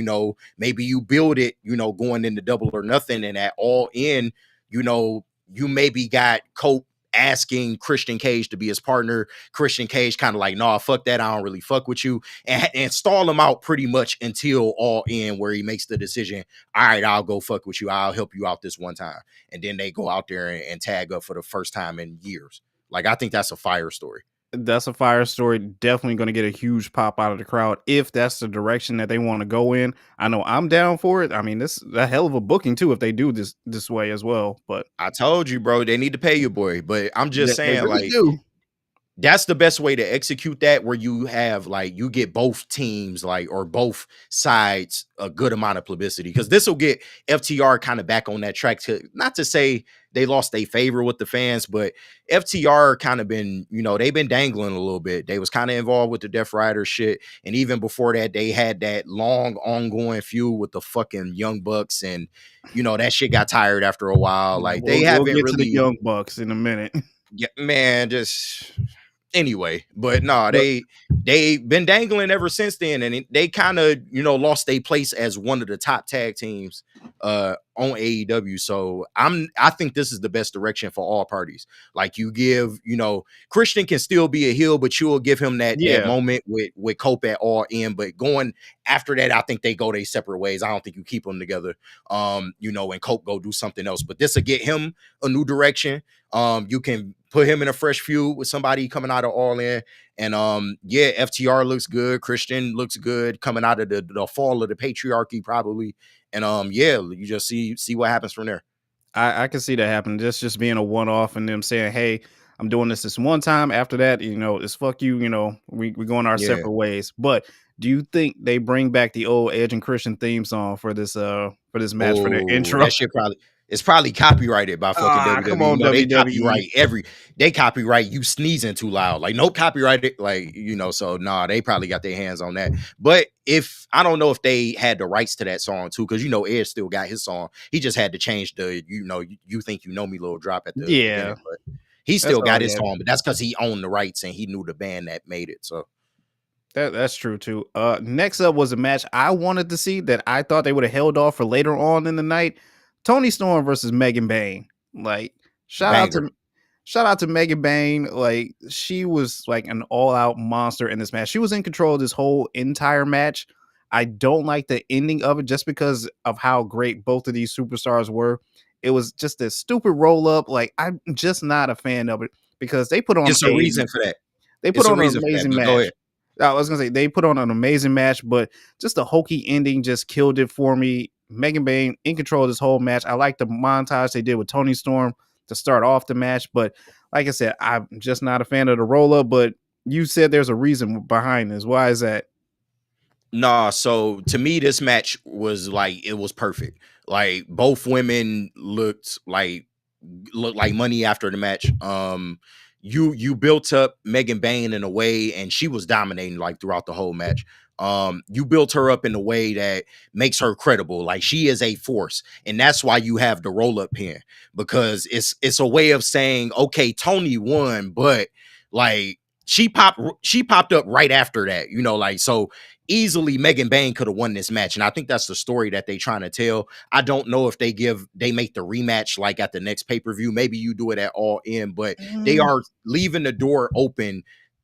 maybe you build it, going into Double or Nothing, and at All In, you maybe got Cope asking Christian Cage to be his partner. Christian Cage kind of like, nah, fuck that. I don't really fuck with you. And stall him out pretty much until All In, where he makes the decision, all right, I'll go fuck with you. I'll help you out this one time. And then they go out there and tag up for the first time in years. Like, I think that's a fire story. That's a fire story. Definitely going to get a huge pop out of the crowd if that's the direction that they want to go in. I know I'm down for it. I mean, this is a hell of a booking too if they do this way as well. But I told you, bro, they need to pay you, boy. But I'm just they saying, really like, do. that's the best way to execute that, where you have like you get both teams like or both sides a good amount of publicity, because this will get FTR kind of back on that track. To not to say they lost their favor with the fans, but FTR kind of been, they've been dangling a little bit. They was kind of involved with the Death Rider shit, and even before that they had that long ongoing feud with the fucking Young Bucks, and that shit got tired after a while. Yeah, Like they we'll haven't get to the really. Young Bucks in a minute. Yeah, man, just anyway. But no, But they been dangling ever since then, and they kind of lost their place as one of the top tag teams on AEW. So I think this is the best direction for all parties. Like you give, Christian can still be a heel, but you will give him that yeah, moment with Cope at All In. But going after that, I think they go their separate ways. I don't think you keep them together. And Cope go do something else. But this will get him a new direction. You can put him in a fresh feud with somebody coming out of All In. And FTR looks good. Christian looks good coming out of the fall of the patriarchy, probably. And you just see what happens from there. I can see that happen. Just being a one off and them saying, "Hey, I'm doing this one time." After that, it's fuck you. We going our Yeah. separate ways. But do you think they bring back the old Edge and Christian theme song for this match for their Oh, intro? that shit it's probably copyrighted by fucking Come WWE. on, WWE. They copyright you sneezing too loud. Like no copyrighted, like so nah, they probably got their hands on that. But if I don't know if they had the rights to that song too, because Edge still got his song. He just had to change the you think you know me little drop at the beginning. Yeah, But He That's still all got he his had. song, but that's because he owned the rights and he knew the band that made it. So That's true too. Next up was a match I wanted to see that I thought they would have held off for later on in the night. Tony Storm versus Megan Bayne. Like, shout out banger. to shout out to Megan Bayne. Like, she was like an all-out monster in this match. She was in control of this whole entire match. I don't like the ending of it just because of how great both of these superstars were. It was just a stupid roll up. Like, I'm just not a fan of it because It's a reason for that. they put It's a on an reason for that. amazing But go ahead. match. I was gonna say they put on an amazing match, but just the hokey ending just killed it for me. Megan Bayne in control of this whole match. I like the montage they did with Tony Storm to start off the match, but like I said, I'm just not a fan of the roll up. But you said there's a reason behind this. Why is that? Nah, so to me, this match was like it was perfect. Like both women looked like money after the match. You built up Megan Bayne in a way, and she was dominating like throughout the whole match. You built her up in a way that makes her credible. Like she is a force, and that's why you have the roll up pin because it's a way of saying, okay, Tony won, but like she popped up right after that, like so easily Megan Bayne could have won this match, and I think that's the story that they trying to tell. I don't know if they make the rematch like at the next pay-per-view. Maybe you do it at All In, but they Mm, are leaving the door open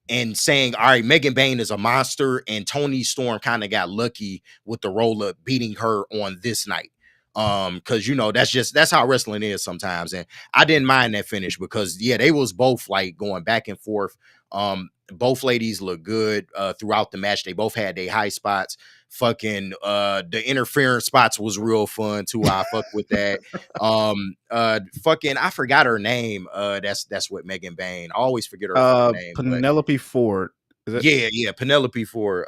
and saying, all right, Megan Bayne is a monster, and Tony Storm kind of got lucky with the roll-up beating her on this night. Because that's how wrestling is sometimes. And I didn't mind that finish because they was both like going back and forth. Both ladies look good throughout the match. They both had their high spots. Fucking the interference spots was real fun too. I fuck with that. Fucking I forgot her name. That's what Megan Bayne. I always forget her fucking name, but Penelope Ford. Is it? yeah, Penelope Ford.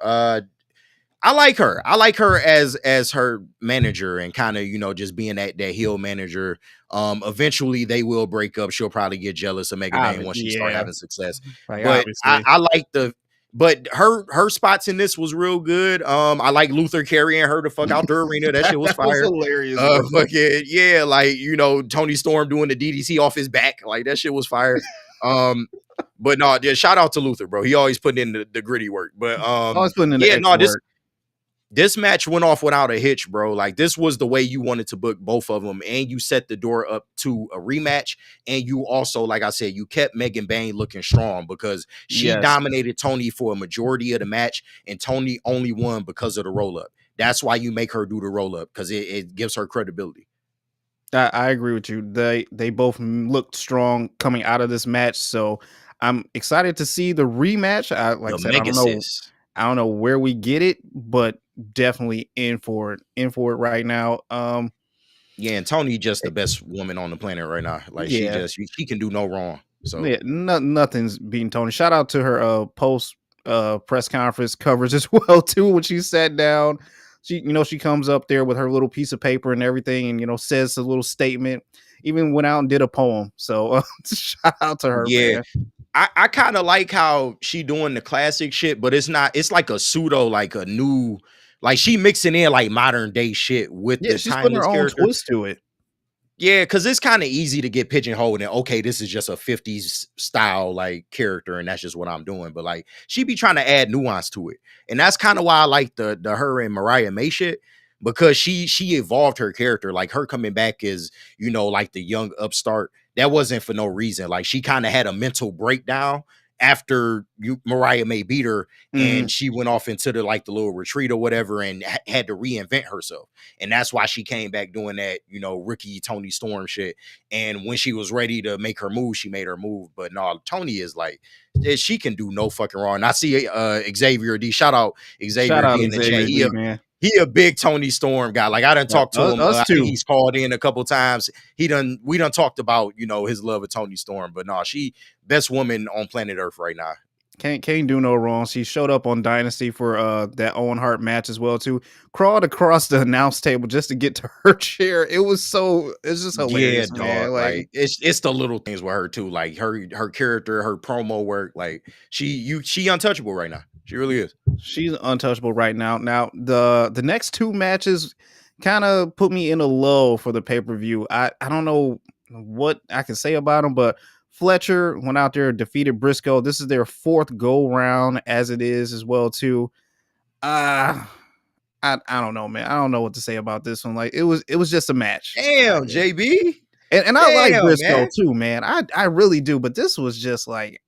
I like her. I like her as her manager and kind of, just being that heel manager. Eventually they will break up. She'll probably get jealous of Megan Bayne once she start Yeah, having success. like But I, obviously. I like but her spots in this was real good. I like Luther carrying her the fuck out the arena. That shit was That was fire. hilarious, bro. Fucking yeah, like Tony Storm doing the DDC off his back, like that shit was fire. But no, yeah, shout out to Luther, bro. He always putting in the gritty work. But Always putting in the yeah, no, extra this work. this match went off without a hitch, bro. Like this was the way you wanted to book both of them, and you set the door up to a rematch. And you also, like I said, you kept Megan Bayne looking strong because she Yes. dominated Tony for a majority of the match, and Tony only won because of the roll up. That's why you make her do the roll up because it gives her credibility. I agree with you. They both looked strong coming out of this match, so I'm excited to see the rematch. Like I The said, Megasis. I don't know where we get it, but definitely in for it right now. Yeah, and Tony just eh, the best woman on the planet right now. Like yeah, she can do no wrong. So yeah, nothing's beating Tony. Shout out to her post press conference coverage as well too. When she sat down, she comes up there with her little piece of paper and everything, and says a little statement. Even went out and did a poem. So shout out to her, yeah, man. I kind of like how she doing the classic shit, but it's like a pseudo, like a new, like she mixing in like modern day shit with Yeah, the she's putting timeless her own character. twist to it. Yeah, because it's kind of easy to get pigeonholed and okay, this is just a 50s style like character, and that's just what I'm doing. But like she be trying to add nuance to it. And that's kind of why I like the her and Mariah May shit, because she evolved her character. Like her coming back is, like the young upstart. That wasn't for no reason. Like she kind of had a mental breakdown after Mariah May beat her, Mhm. and she went off into the little retreat or whatever and had to reinvent herself. And that's why she came back doing that, rookie Tony Storm shit. And when she was ready to make her move, she made her move. But no, Tony is like, she can do no fucking wrong. And I see Xavier D. Shout out Shout Xavier out D in the chat. Xavier He D, a man. he a big Tony Storm guy. Like I done Yeah, talked to him. us I think too. he's called in a couple times. We done talked about his love of Tony Storm. But no, she best woman on planet Earth right now. Can't do no wrong. She showed up on Dynasty for that Owen Hart match as well too. Crawled across the announce table just to get to her chair. It's just Yeah, hilarious, man. dog. Like Like it's the little things with her too. Like her character, her promo work. Like she untouchable right now. She really is. she's untouchable right now. Now the next two matches kind of put me in a low for the pay per view. I don't know what I can say about them, but Fletcher went out there, defeated Briscoe. This is their fourth go round as it is as well too. Uh I don't know, man. I don't know what to say about this one. Like it was just a match. Damn, JB. And I like Damn, Briscoe man. too, man. I really do, but this was just like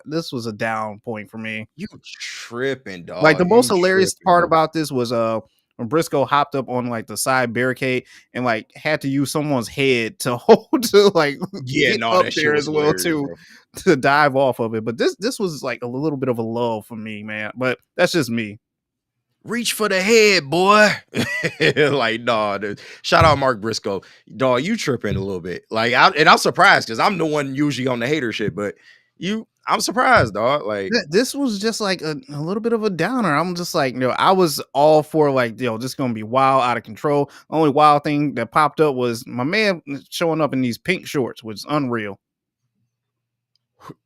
this was a down point for me. You tripping, Like the dog. most You hilarious tripping, part bro. about this was when Briscoe hopped up on like the side barricade and like had to use someone's head to hold to like Yeah, get no, up that shit there was as well hilarious, too bro. to dive off of it. But this was like a little bit of a lull for me, man. But that's just me. Reach for the head, boy. Like, nah, dude. Shout out Mark Briscoe. Dog, you tripping a little bit. Like, I'm surprised because I'm the one usually on the hater shit, but I'm surprised, dog. Like, This was just like a little bit of a downer. I'm just like, I was all for like, this gonna be wild, out of control. Only wild thing that popped up was my man showing up in these pink shorts, which is unreal.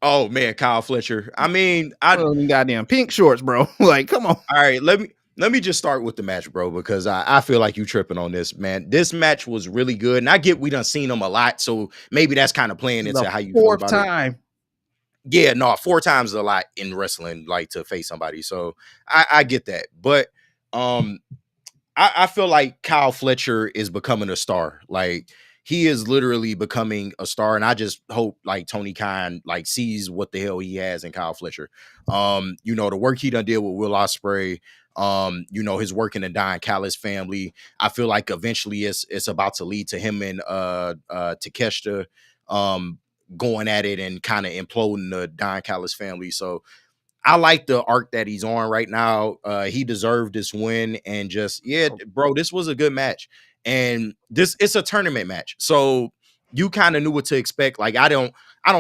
oh man, Kyle Fletcher. I mean, I Well, them goddamn pink shorts, bro. Like, come on. all right, let me just start with the match, bro, because I feel like you tripping on this, man. This match was really good, and I get we done seen them a lot, so maybe that's kind of playing The into how you feel fourth about it. time. Yeah, no, 4 times a lot in wrestling, like to face somebody. So I get that, but um, I feel like Kyle Fletcher is becoming a star. Like he is literally becoming a star, and I just hope like Tony Khan like sees what the hell he has in Kyle Fletcher. The work he done did with Will Ospreay, his work in the Don Callis family. I feel like eventually it's about to lead to him and Takeshita going at it and kind of imploding the Don Callis family. So I like the arc that he's on right now. He deserved this win, and just bro, this was a good match. And it's a tournament match, so you kind of knew what to expect. Like I don't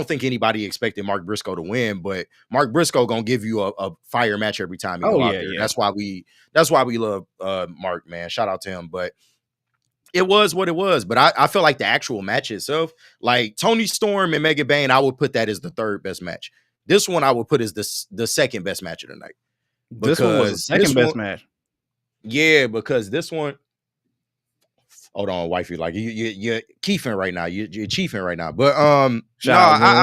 think anybody expected Mark Briscoe to win, but Mark Briscoe gonna give you a fire match every time he Oh go out yeah, there. yeah. That's why we love Mark, man. Shout out to him, but it was what it was. But I feel like the actual match itself, like Tony Storm and Mega Bane, I would put that as the third best match. This one I would put as the second best match of the night. This one was the Because second this one, best match. yeah, because this one, hold on, wifey, like you're keefing right now. You're chiefing right now. But no, Shout out, I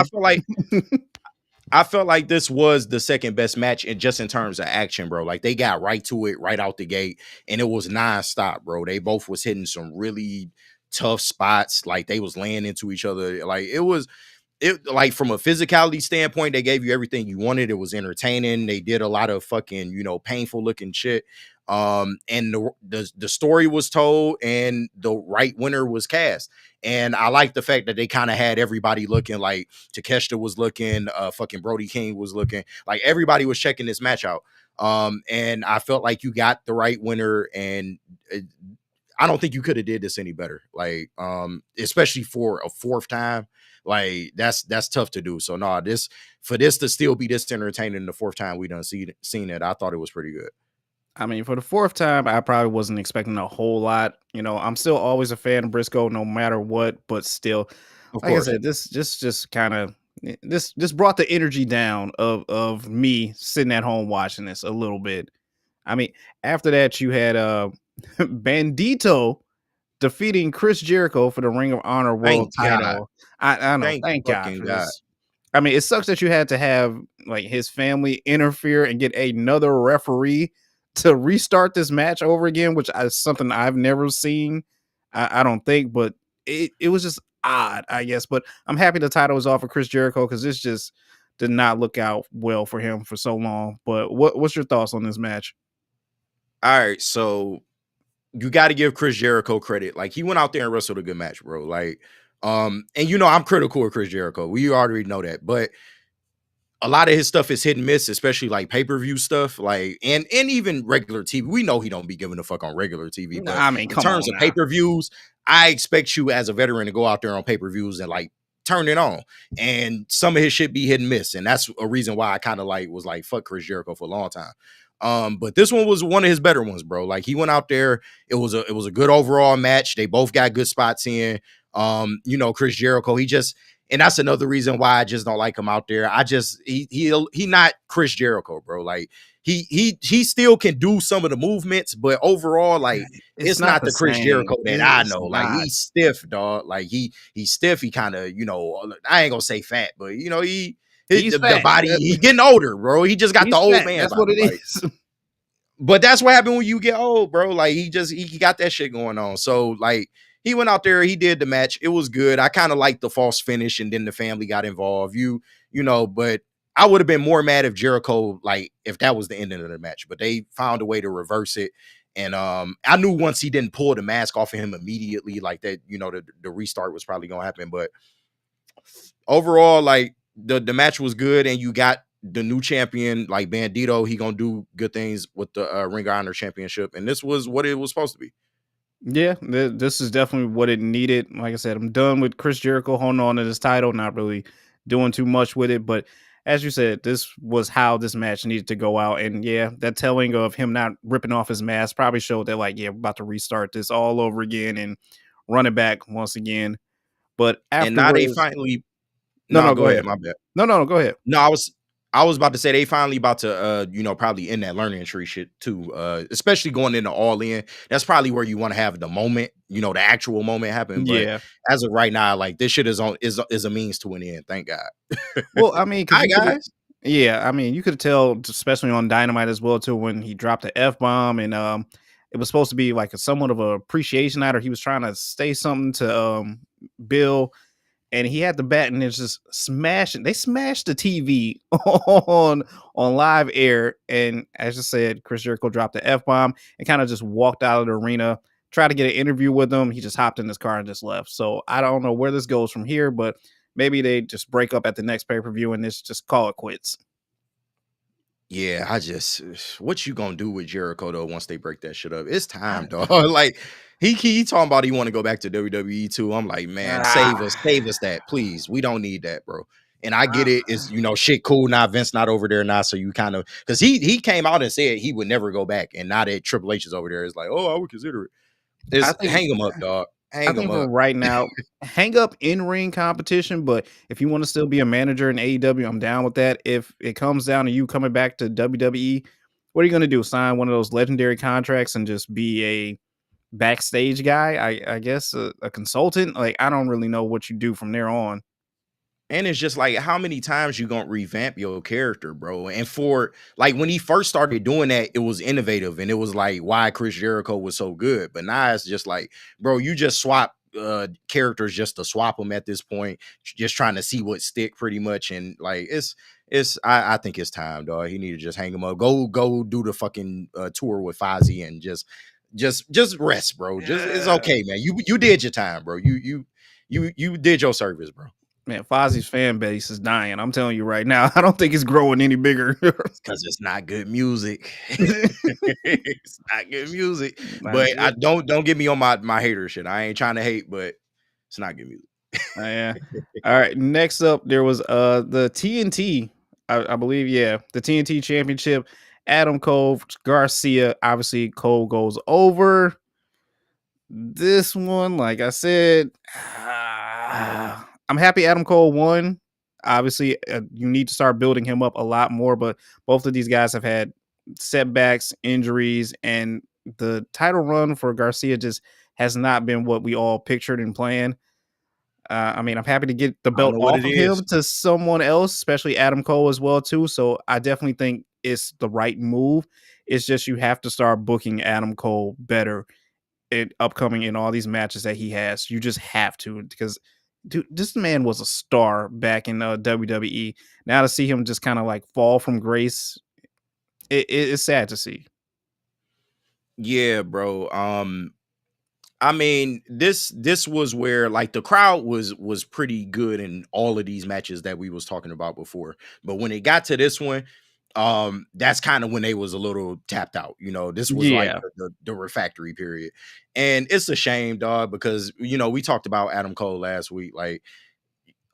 man. felt like this was the second best match in just in terms of action, bro. Like they got right to it right out the gate, and it was nonstop, bro. They both was hitting some really tough spots. Like they was laying into each other. Like it like from a physicality standpoint, they gave you everything you wanted. It was entertaining. They did a lot of fucking, painful looking shit. And the story was told and the right winner was cast. And I like the fact that they kind of had everybody looking like Takeshita was looking, fucking Brody King was looking, like everybody was checking this match out. And I felt like you got the right winner, and I don't think you could have did this any better. Like, especially for a fourth time, like that's tough to do. So no, this to still be this entertaining the fourth time we done seen it, I thought it was pretty good. I mean, for the fourth time, I probably wasn't expecting a whole lot. I'm still always a fan of Briscoe, no matter what. But still, Of like I course. said, this just kind of this brought the energy down of me sitting at home watching this a little bit. I mean, after that, you had Bandito defeating Chris Jericho for the Ring of Honor World Thank God. Title. I know, Thank thank God fucking for God. this. I mean, it sucks that you had to have like his family interfere and get another referee to restart this match over again, which is something I've never seen. I don't think, but it was just odd, I guess. But I'm happy the title was off for Chris Jericho because this just did not look out well for him for so long. But what's your thoughts on this match? All right, so you got to give Chris Jericho credit. Like he went out there and wrestled a good match, bro. Like, and I'm critical of Chris Jericho. We already know that, but a lot of his stuff is hit and miss, especially like pay-per-view stuff, like and even regular TV. We know he don't be giving a fuck on regular TV, but I mean, in come terms on of now. pay-per-views, I expect you as a veteran to go out there on pay-per-views and like turn it on. And some of his shit be hit and miss, and that's a reason why I kind of like was like fuck Chris Jericho for a long time. But this one was one of his better ones, bro. Like he went out there, it was a good overall match. They both got good spots in. Chris Jericho, and that's another reason why I just don't like him out there. He not Chris Jericho, bro. Like he still can do some of the movements, but overall, like It's it's not not the the Chris Jericho same. that I It's know. Like not. he's stiff, dog. Like he's stiff. He kind of, I ain't gonna say fat, but He's the fat. body, he getting older, bro. He just got the He's old fat. man That's what body. it Like, is. but that's what happened when you get old, bro. Like he got that shit going on. So like he went out there, he did the match. It was good. I kind of liked the false finish, and then the family got involved. But I would have been more mad if Jericho, like, if that was the ending of the match. But they found a way to reverse it. And I knew once he didn't pull the mask off of him immediately, like that, the restart was probably gonna happen. But overall, like the match was good, and you got the new champion, like Bandito. He gonna do good things with the Ring of Honor Championship, and this was what it was supposed to be. Yeah, this is definitely what it needed. Like I said, I'm done with Chris Jericho holding on to this title, not really doing too much with it. But as you said, this was how this match needed to go out. And yeah, that telling of him not ripping off his mask probably showed that, like, yeah, we're about to restart this all over again and run it back once again. But And now they afterwards, finally, no, no, no, go go ahead, ahead. my bad. No, no, no, go ahead. No, I was about to say they finally about to probably end that learning tree shit too. Especially going into All In. That's probably where you want to have the moment, the actual moment happen. But Yeah. as of right now, like this shit is a means to an end. Thank God. Well, I mean, because Hi you could, guys. yeah, I mean, you could tell, especially on Dynamite as well, too, when he dropped the F bomb, and it was supposed to be like a somewhat of a appreciation night, or he was trying to say something to Bill, and he had the bat, and it's just smashing. They smashed the TV on live air, and as I said, Chris Jericho dropped the F bomb and kind of just walked out of the arena. Tried to get an interview with him. He just hopped in his car and just left. So I don't know where this goes from here, but maybe they just break up at the next pay per view and just call it quits. Yeah, what you gonna do with Jericho though once they break that shit up? It's time, I- dog. Like he talking about he want to go back to WWE too. I'm like, man, save us that, please. We don't need that, bro. And I get it. It's shit cool now. Vince not over there now, so you kind of because he came out and said he would never go back, and now that Triple H is over there, it's like, oh, I would consider it. I It's think hang him up, dog. I Hang him think for up. right now, hang up in ring competition. But if you want to still be a manager in AEW, I'm down with that. If it comes down to you coming back to WWE, what are you going to do? Sign one of those legendary contracts and just be a backstage guy? I guess a consultant. Like, I don't really know what you do from there on. And it's just like, how many times you gonna revamp your character, bro? And for like when he first started doing that, it was innovative and it was like why Chris Jericho was so good. But now it's just like, bro, you just swap characters just to swap them at this point, just trying to see what stick pretty much. And like I think it's time, dog. He need to just hang him up. Go do the fucking tour with Fozzy and just rest, bro. Just it's Yeah. okay, man. You did your time, bro. You did your service, bro. Man, Fozzie's fan base is dying. I'm telling you right now. I don't think it's growing any bigger. Because it's not good music. It's not good music. Not But I good. don't get me on my hater shit. I ain't trying to hate, but it's not good music. Yeah. All right. Next up, there was the TNT. I believe, yeah, the TNT Championship. Adam Cole, Garcia. Obviously, Cole goes over. This one, like I said, I'm happy Adam Cole won. Obviously, you need to start building him up a lot more, but both of these guys have had setbacks, injuries, and the title run for Garcia just has not been what we all pictured and planned. I mean, I'm happy to get the I don't belt know what off it of is. him to someone else, especially Adam Cole as well too. So I definitely think it's the right move. It's just you have to start booking Adam Cole better upcoming in all these matches that he has. You just have to because dude, this man was a star back in WWE. Now to see him just kind of like fall from grace, it's sad to see. Yeah, bro. I mean, this was where like the crowd was pretty good in all of these matches that we was talking about before. But when it got to this one, that's kind of when they was a little tapped out. This was like Yeah, the refactory period. And it's a shame, dog, because we talked about Adam Cole last week. Like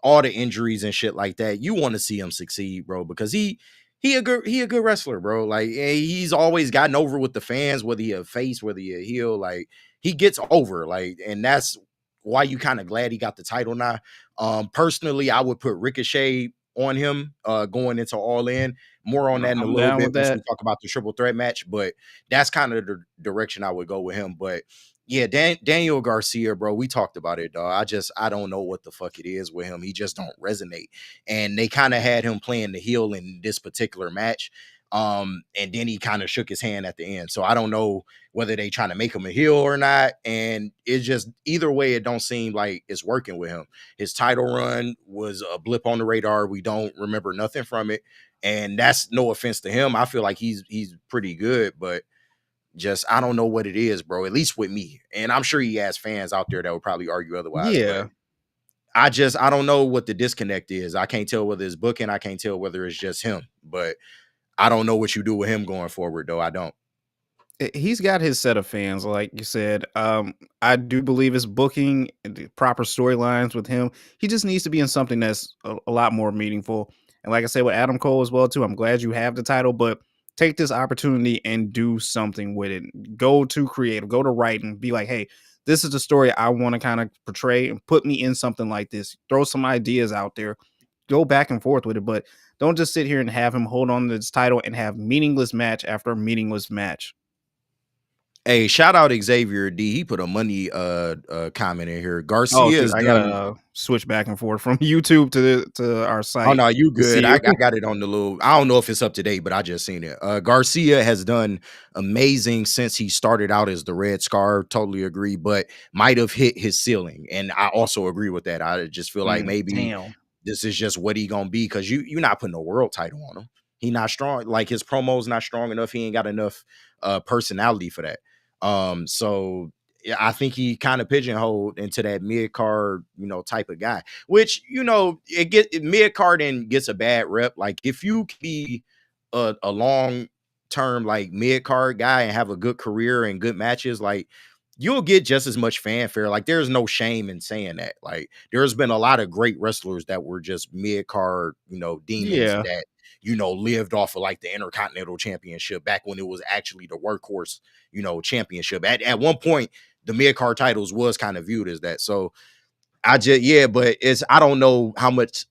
all the injuries and shit like that. You want to see him succeed, bro, because he a good wrestler, bro. Like he's always gotten over with the fans, whether he a face, whether he a heel. Like he gets over, like, and that's why you kind of glad he got the title now. Personally, I would put Ricochet on him going into All In. More on that in a I'm little down bit with once we that. talk about the triple threat match, but that's kind of the direction I would go with him. But yeah, Daniel Garcia, bro, we talked about it, dog. I don't know what the fuck it is with him. He just don't resonate. And they kind of had him playing the heel in this particular match. And then he kind of shook his hand at the end. So I don't know whether they trying to make him a heel or not. And it's just either way, it don't seem like it's working with him. His title run was a blip on the radar. We don't remember nothing from it. And that's no offense to him. I feel like he's pretty good, but just I don't know what it is, bro. At least with me. And I'm sure he has fans out there that would probably argue otherwise, but Yeah. I don't know what the disconnect is. I can't tell whether it's booking, I can't tell whether it's just him, but I don't know what you do with him going forward, though. I don't. He's got his set of fans, like you said. I do believe it's booking and the proper storylines with him. He just needs to be in something that's a lot more meaningful. And like I said with Adam Cole as well too, I'm glad you have the title, but take this opportunity and do something with it. Go to creative, go to writing, be like, hey, this is the story I want to kind of portray and put me in something like this. Throw some ideas out there, go back and forth with it, but don't just sit here and have him hold on to this title and have meaningless match after meaningless match. Hey, shout out Xavier D. He put a money comment in here. Oh, Garcia shoot, has I done. gotta switch back and forth from YouTube to our Oh site no, you to good. see I it. got it on the little. I don't know if it's up to date, but I just seen it. Garcia has done amazing since he started out as the Red Scar. Totally agree, but might have hit his ceiling, and I also agree with that. I just feel like maybe Damn. this is just what he gonna be because you're not putting a world title on him. He not strong. Like his promo's not strong enough. He ain't got enough personality for that. So yeah, I think he kind of pigeonholed into that mid card, type of guy. Which mid card and gets a bad rep. Like if you be a long term like mid card guy and have a good career and good matches, like you'll get just as much fanfare. Like there's no shame in saying that. Like there's been a lot of great wrestlers that were just mid card, demons Yeah. that lived off of like the Intercontinental Championship back when it was actually the workhorse, championship. At one point, the mid card titles was kind of viewed as that. So but I don't know how much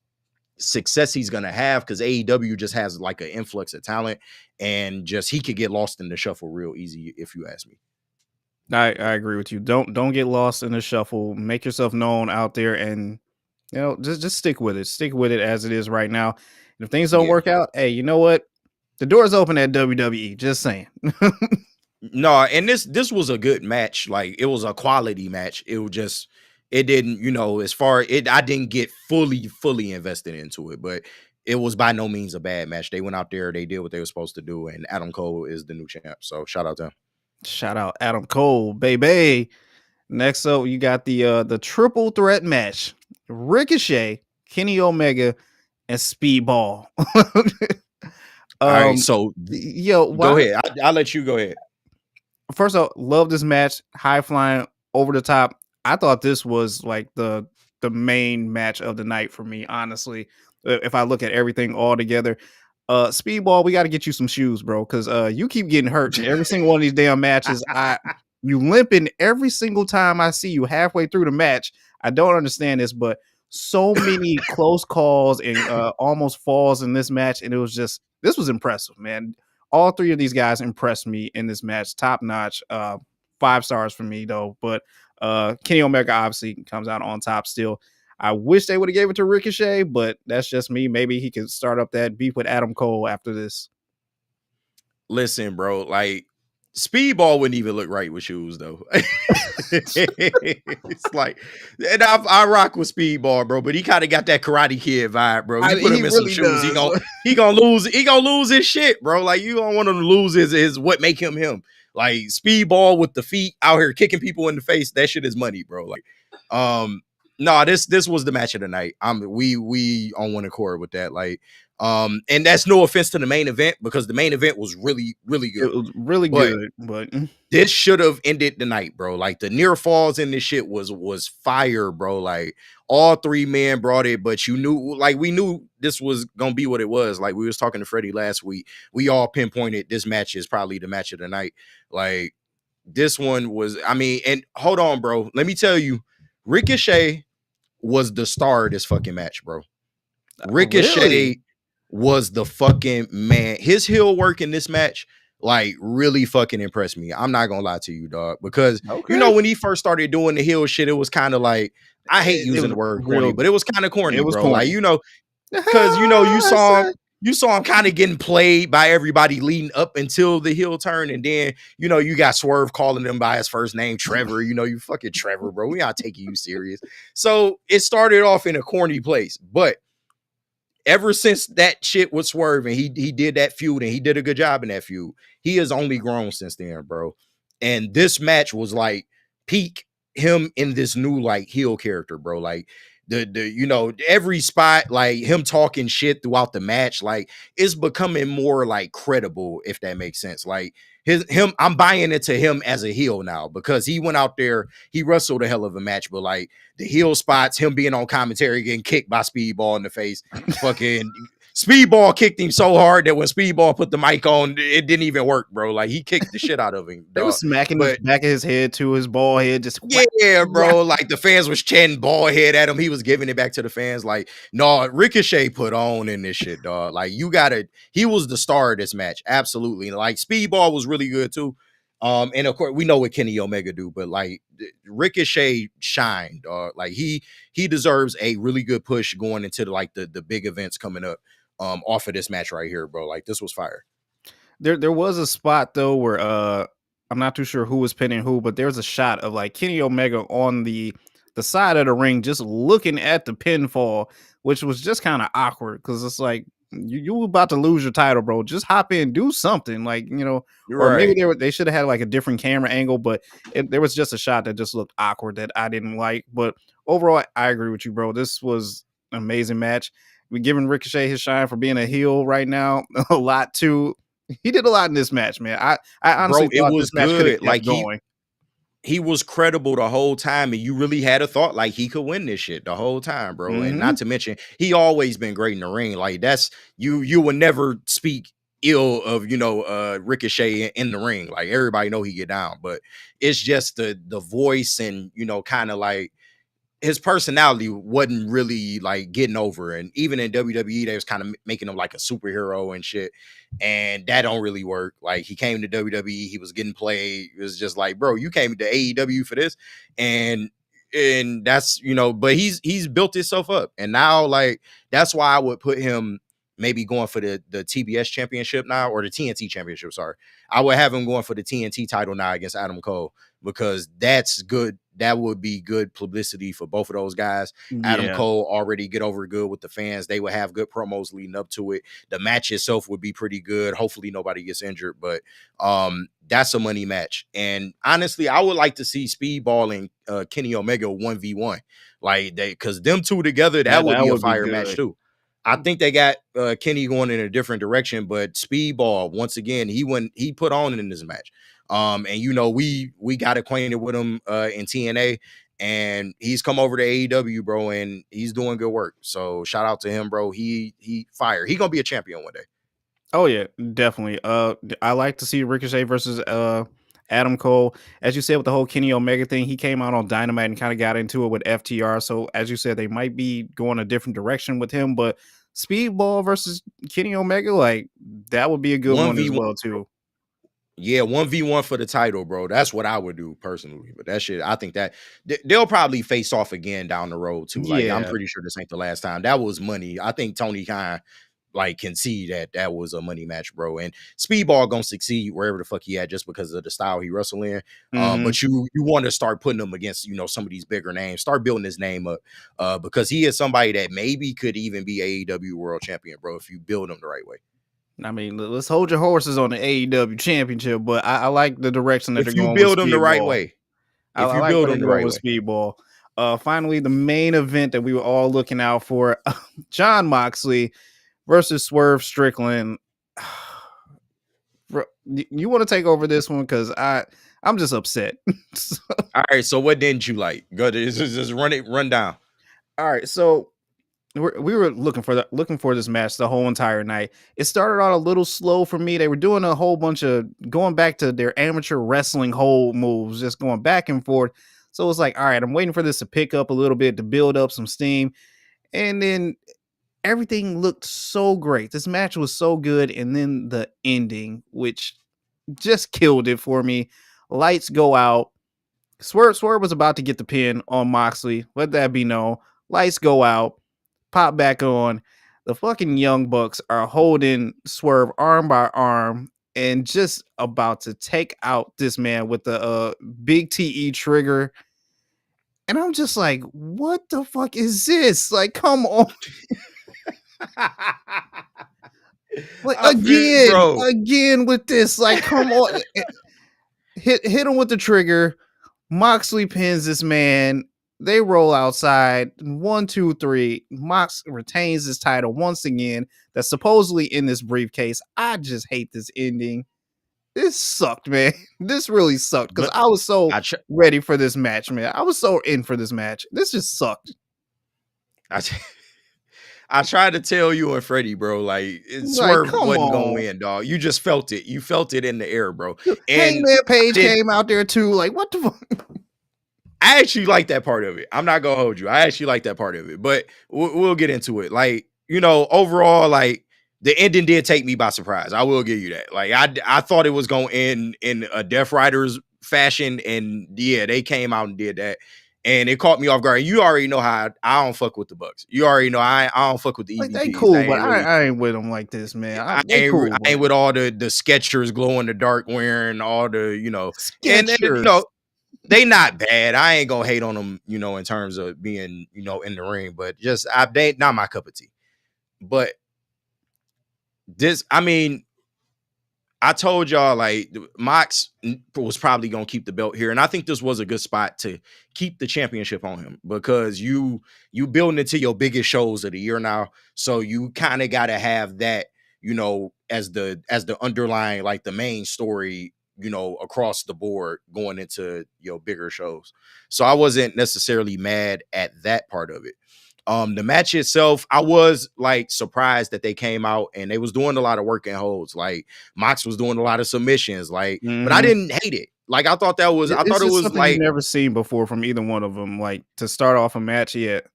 success he's gonna have because AEW just has like an influx of talent and just he could get lost in the shuffle real easy if you ask me. I agree with you. Don't get lost in the shuffle. Make yourself known out there and just stick with it. Stick with it as it is right now. And if things don't Yeah. work out, hey, you know what? The door's open at WWE. Just saying. No, and this was a good match. Like it was a quality match. It was just it didn't, as far it I didn't get fully invested into it, but it was by no means a bad match. They went out there, they did what they were supposed to do, and Adam Cole is the new champ. So shout out to him. Shout out Adam Cole, baby. Next up, you got the triple threat match: Ricochet, Kenny Omega, and Speedball. All right, um, so yo, go why? ahead. I'll let you go ahead. First of all, love this match. High flying, over the top. I thought this was like the main match of the night for me. Honestly, if I look at everything all together, Speedball, we got to get you some shoes, bro, because you keep getting hurt in every single one of these damn matches. You limping every single time I see you halfway through the match. I don't understand this, but so many close calls and almost falls in this match, and this was impressive, man. All three of these guys impressed me in this match, top notch. 5 stars for me though, but Kenny Omega obviously comes out on top still. I wish they would have gave it to Ricochet, but that's just me. Maybe he could start up that beef with Adam Cole after this. Listen, bro, like Speedball wouldn't even look right with shoes, though. It's like, and I rock with Speedball, bro, but he kind of got that Karate Kid vibe, bro. You put He him in some really shoes, does. he gonna lose his shit, bro. Like you don't want him to lose his what make him him. Like Speedball with the feet out here kicking people in the face, that shit is money, bro. Like, no, this was the match of the night. We on one accord with that. Like, and that's no offense to the main event because the main event was really, really good. It was really But good, but this should have ended the night, bro. Like the near falls in this shit was fire, bro. Like all three men brought it, but we knew this was gonna be what it was. Like we was talking to Freddie last week. We all pinpointed this match is probably the match of the night. Like this one was, I mean, and hold on, bro. Let me tell you, Ricochet was the star of this fucking match, bro. Ricochet Really? was the fucking man. His heel work in this match, like, really fucking impressed me. I'm not gonna lie to you, dog, because Okay. when he first started doing the heel shit, it was kind of like, I hate It using was the word corny, real. but it was kind of It corny, was bro. Like, corny. because you I saw him. said, You saw him kind of getting played by everybody leading up until the heel turn, and then you got Swerve calling him by his first name, Trevor. You fucking Trevor, bro. We not taking you serious. So it started off in a corny place, but ever since that shit was swerving, he did that feud and he did a good job in that feud. He has only grown since then, bro. And this match was like peak him in this new like heel character, bro. Like the every spot, like him talking shit throughout the match, like it's becoming more like credible, if that makes sense. Like I'm buying into him as a heel now because he went out there, he wrestled a hell of a match, but like the heel spots, him being on commentary, getting kicked by Speedball in the face. Fucking Speedball kicked him so hard that when Speedball put the mic on, it didn't even work, bro. Like he kicked the shit out of him, they was dog. smacking the But back of his head to his bald head, just whack, yeah, whack. bro. Like the fans was chanting ball head at him. He was giving it back to the fans. Like, no, Ricochet put on in this shit, dog. Like, he was the star of this match. Absolutely. Like, Speedball was really good too. And of course, we know what Kenny Omega do, but like Ricochet shined, dog. Like he deserves a really good push going into the big events coming up off of this match right here, bro. Like this was fire. There was a spot though where I'm not too sure who was pinning who, but there's a shot of like Kenny Omega on the side of the ring just looking at the pinfall, which was just kind of awkward because it's like you about to lose your title, bro. Just hop in, do something, like You're or maybe right. they should have had like a different camera angle, but there was just a shot that just looked awkward that I didn't like. But overall, I agree with you, bro. This was an amazing match. We giving Ricochet his shine for being a heel right now a lot too. He did a lot in this match, man. I honestly Bro, it thought was this match could have good. kept Like going. he was credible the whole time, and you really had a thought like he could win this shit the whole time, bro. And not Mhm. to mention, he always been great in the ring. Like that's you would never speak ill of Ricochet in the ring. Like everybody know he get down, but it's just the voice and kind of like his personality wasn't really like getting over. And even in WWE, they was kind of making him like a superhero and shit. And that don't really work. Like he came to WWE, he was getting played. It was just like, bro, you came to AEW for this. And that's but he's built himself up. And now like that's why I would put him maybe going for the TBS championship now, or the TNT championship. Sorry. I would have him going for the TNT title now against Adam Cole, because that's good. That would be good publicity for both of those guys. Adam Yeah. Cole already get over good with the fans. They would have good promos leading up to it. The match itself would be pretty good. Hopefully nobody gets injured, but that's a money match. And honestly, I would like to see Speedball and Kenny Omega 1v1. Like because them two together, that would That be a would be fire match good. too. I think they got Kenny going in a different direction, but Speedball, once again, he put on in this match. And we got acquainted with him in TNA, and he's come over to AEW, bro, and he's doing good work. So shout out to him, bro. He fire. He gonna be a champion one day. Oh yeah, definitely. I like to see Ricochet versus Adam Cole. As you said with the whole Kenny Omega thing, he came out on Dynamite and kind of got into it with FTR. So as you said, they might be going a different direction with him. But Speedball versus Kenny Omega, like that would be a good One one as v one. well too. Yeah, 1v1 for the title, bro. That's what I would do personally. But that shit, I think that they'll probably face off again down the road too. Like, I'm Yeah. pretty sure this ain't the last time. That was money. I think Tony Khan like can see that was a money match, bro. And Speedball gonna succeed wherever the fuck he at just because of the style he wrestle in. Hmm. But you want to start putting him against some of these bigger names. Start building his name up, because he is somebody that maybe could even be AEW World Champion, bro, if you build him the right way. I mean, let's hold your horses on the AEW championship, but I like the direction that they're If you going with build him the right Speedball. way. I If you like where build they're him the going right with way. Speedball. Finally, the main event that we were all looking out for: John Moxley versus Swerve Strickland. You want to take over this one because I'm just upset. All right, so what didn't you like? Go to just run down. All right, so we were looking for this match the whole entire night. It started out a little slow for me. They were doing a whole bunch of going back to their amateur wrestling hold moves, just going back and forth. So it's like, all right, I'm waiting for this to pick up a little bit to build up some steam, and then everything looked so great. This match was so good, and then the ending, which just killed it for me. Lights go out. Swerve was about to get the pin on Moxley. Let that be known. Lights go out. Pop back on. The fucking Young Bucks are holding Swerve arm by arm and just about to take out this man with the big TE trigger. And I'm just like, what the fuck is this? Like, come on. Like I feel, bro. again with this. Like, come on. Hit him with the trigger. Moxley pins this man. They roll outside. 1, 2, 3. Mox retains his title once again. That's supposedly in this briefcase. I just hate this ending. This sucked, man. This really sucked because But I was so I, tr- ready for this match, man. I was so in for this match. This just sucked. I, I tried to tell you and Freddie, bro, like Like, Swerve come wasn't gonna on. win, dog. You just felt it. You felt it in the air, bro. And Hangman I Page did. came out there too. Like, what the fuck? I actually like that part of it. I'm not gonna hold you. I actually like that part of it, but we'll get into it. Like, overall, like the ending did take me by surprise. I will give you that. Like, I thought it was gonna end in a Death Riders fashion, and yeah, they came out and did that, and it caught me off guard. You already know how I don't fuck with the Bucks. You already know I don't fuck with the Like, they EVPs. cool, They but ain't really. I ain't with them like this, man. I They cool, but ain't with all the Skechers glow in the dark wearing all the Skechers. they not bad. I ain't gonna hate on them, in terms of being, in the ring, but just they not my cup of tea. But this, I mean, I told y'all like Mox was probably gonna keep the belt here, and I think this was a good spot to keep the championship on him because you building into your biggest shows of the year now, so you kind of got to have that, as the underlying, like the main story, across the board going into your bigger shows. So I wasn't necessarily mad at that part of it. The match itself, I was like surprised that they came out and they was doing a lot of work and holds. Like Mox was doing a lot of submissions, like, but I Mhm. didn't hate it. Like I thought I It's thought it just was something you've like, never seen before from either one of them, like, to start off a match yet.